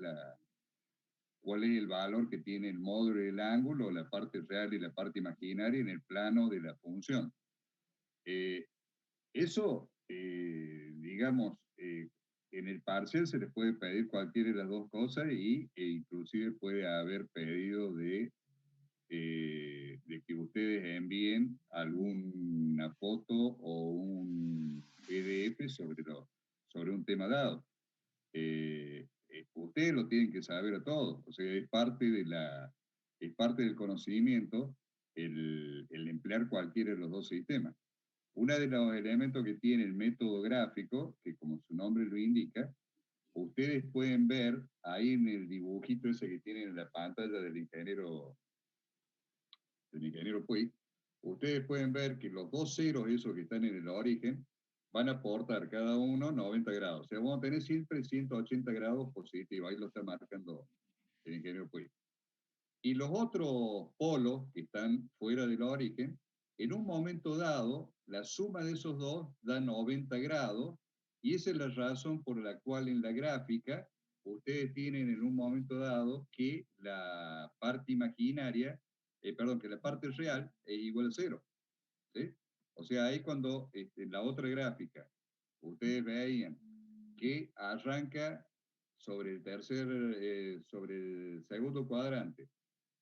M: el valor que tiene el módulo y el ángulo, la parte real y la parte imaginaria en el plano de la función. Digamos, en el parcial se les puede pedir cualquiera de las dos cosas e inclusive puede haber pedido de que ustedes envíen alguna foto o un PDF sobre un tema dado. Ustedes lo tienen que saber a todos, o sea, es parte del conocimiento el emplear cualquiera de los dos sistemas. Uno de los elementos que tiene el método gráfico, que como su nombre lo indica, ustedes pueden ver ahí en el dibujito ese que tienen en la pantalla del ingeniero Puig, ustedes pueden ver que los dos ceros esos que están en el origen van a aportar cada uno 90 grados. O sea, vamos a tener siempre 180 grados positivos. Ahí lo está marcando el ingeniero Puig. Y los otros polos que están fuera del origen, en un momento dado, la suma de esos dos da 90 grados, y esa es la razón por la cual en la gráfica ustedes tienen en un momento dado que la parte imaginaria, que la parte real es igual a 0. ¿Sí? O sea, ahí cuando en la otra gráfica ustedes veían que arranca sobre el segundo cuadrante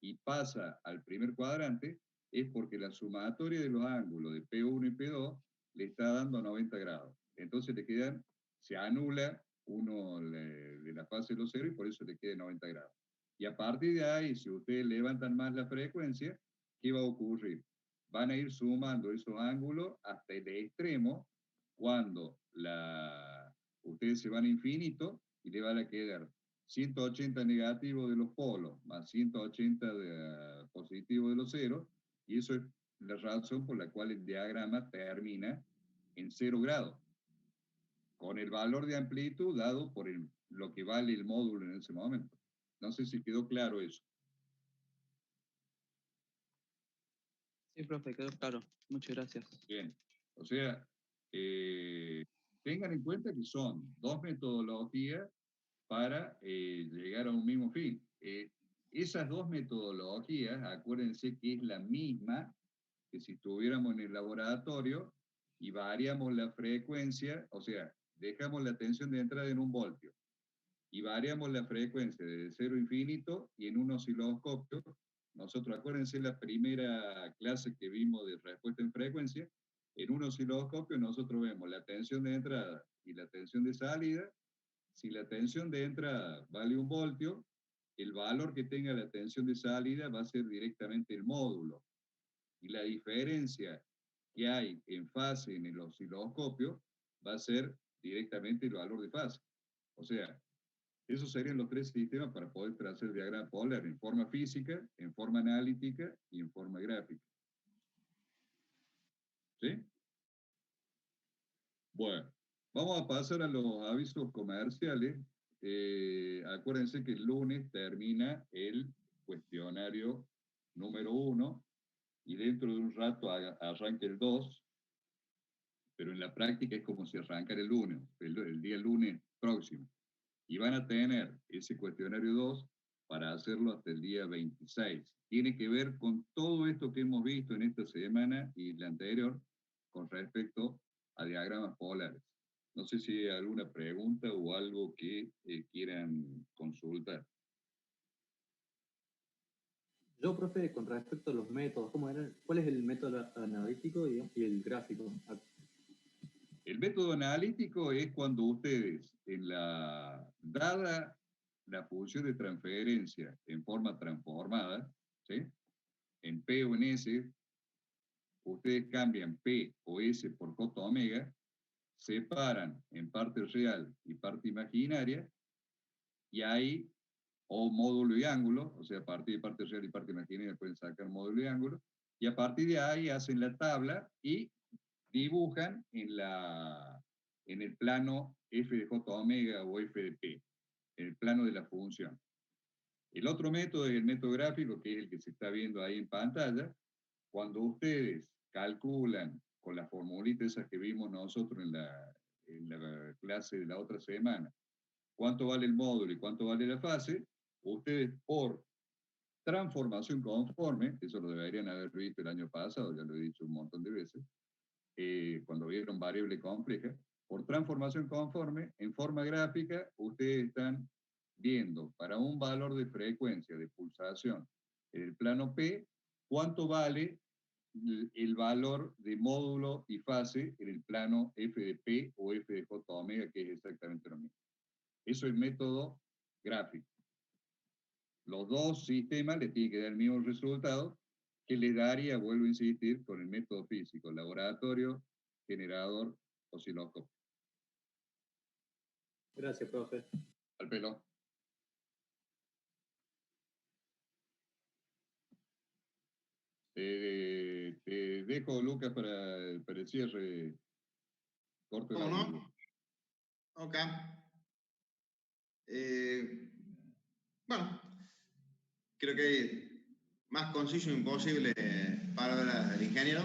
M: y pasa al primer cuadrante, es porque la sumatoria de los ángulos de P1 y P2 le está dando 90 grados. Entonces se anula uno de la fase de los ceros y por eso le queda 90 grados. Y a partir de ahí, si ustedes levantan más la frecuencia, ¿qué va a ocurrir? Van a ir sumando esos ángulos hasta el extremo cuando ustedes se van a infinito y le van a quedar 180 negativos de los polos más 180 positivos de los ceros, y eso es la razón por la cual el diagrama termina en 0 grados, con el valor de amplitud dado por lo que vale el módulo en ese momento. No sé si quedó claro eso.
B: Sí, profe, quedó claro. Muchas gracias.
M: Bien, o sea, tengan en cuenta que son dos metodologías para llegar a un mismo fin. Esas dos metodologías, acuérdense que es la misma que si estuviéramos en el laboratorio y variamos la frecuencia, o sea, dejamos la tensión de entrada en 1 voltio y variamos la frecuencia de 0 a infinito y en un osciloscopio, nosotros acuérdense la primera clase que vimos de respuesta en frecuencia, en un osciloscopio nosotros vemos la tensión de entrada y la tensión de salida. Si la tensión de entrada vale 1 voltio, el valor que tenga la tensión de salida va a ser directamente el módulo. Y la diferencia que hay en fase en el osciloscopio va a ser directamente el valor de fase. O sea, esos serían los 3 sistemas para poder trazar el diagrama polar en forma física, en forma analítica y en forma gráfica. ¿Sí? Bueno, vamos a pasar a los avisos comerciales. Acuérdense que el lunes termina el cuestionario número 1 y dentro de un rato arranca el 2, pero en la práctica es como si arrancara el lunes, el día lunes próximo. Y van a tener ese cuestionario 2 para hacerlo hasta el día 26. Tiene que ver con todo esto que hemos visto en esta semana y la anterior con respecto a diagramas polares. No sé si hay alguna pregunta o algo que quieran consultar.
L: Yo, profe, con respecto a los métodos, ¿cuál es el método analítico y el gráfico?
M: El método analítico es cuando ustedes, dada la función de transferencia en forma transformada, ¿sí? En P o en S, ustedes cambian P o S por J omega, separan en parte real y parte imaginaria, y ahí, o módulo y ángulo, o sea, a partir de parte real y parte imaginaria pueden sacar módulo y ángulo, y a partir de ahí hacen la tabla y dibujan en el plano f de j omega o f de p, en el plano de la función. El otro método es el método gráfico, que es el que se está viendo ahí en pantalla. Cuando ustedes calculan con las formulitas esas que vimos nosotros en la clase de la otra semana, cuánto vale el módulo y cuánto vale la fase, ustedes por transformación conforme, eso lo deberían haber visto el año pasado, ya lo he dicho un montón de veces, cuando vieron variable compleja, por transformación conforme, en forma gráfica, ustedes están viendo para un valor de frecuencia de pulsación en el plano P, cuánto vale el valor de módulo y fase en el plano f de p o f de j omega, que es exactamente lo mismo. Eso es método gráfico. Los dos sistemas les tienen que dar el mismo resultado que les daría, vuelvo a insistir, con el método físico, laboratorio, generador, osciloscopio.
L: Gracias, profe.
M: Al pelo. Te dejo, Lucas, para el cierre. Corto el audio.
A: ¿No? Ok. Bueno, creo que más conciso imposible para el ingeniero.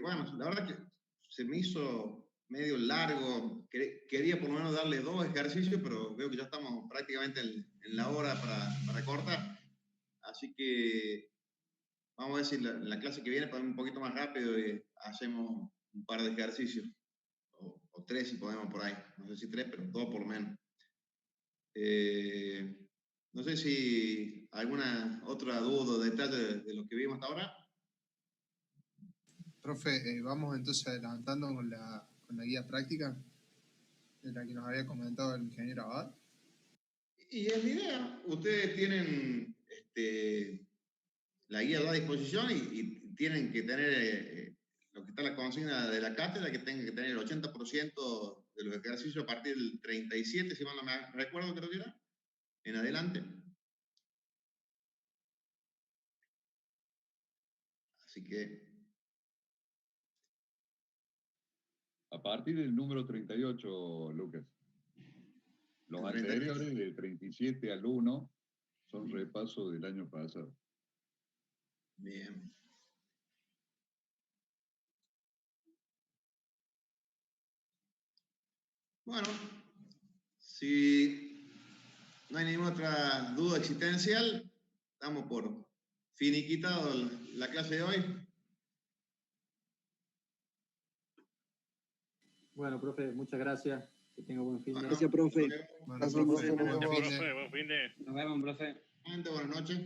A: Bueno, la verdad que se me hizo medio largo. Quería por lo menos darle 2 ejercicios, pero veo que ya estamos prácticamente en la hora para cortar. Así que vamos a ver si en la clase que viene podemos un poquito más rápido y hacemos un par de ejercicios. O o 3 si podemos por ahí, no sé si 3, pero 2 por lo menos. No sé si alguna otra duda o detalle de lo que vimos hasta ahora.
C: Profe, vamos entonces adelantando con la guía práctica de la que nos había comentado el ingeniero Abad.
A: Y es la idea, ustedes tienen la guía a disposición y tienen que tener lo que está en la consigna de la cátedra, que tengan que tener el 80% de los ejercicios a partir del 37, si mal no me recuerdo, creo que era, en adelante. Así que...
M: A partir del número 38, Lucas. Los anteriores, del 37 al 1, son repasos del año pasado.
A: Bien. Bueno, si no hay ninguna otra duda existencial, damos por finiquitado la clase de hoy.
L: Bueno, profe, muchas gracias. Que tenga buen fin de...
I: Gracias, profe.
C: Bueno, profe,
E: Buen fin de.
C: nos vemos, profe.
A: Buenas noches.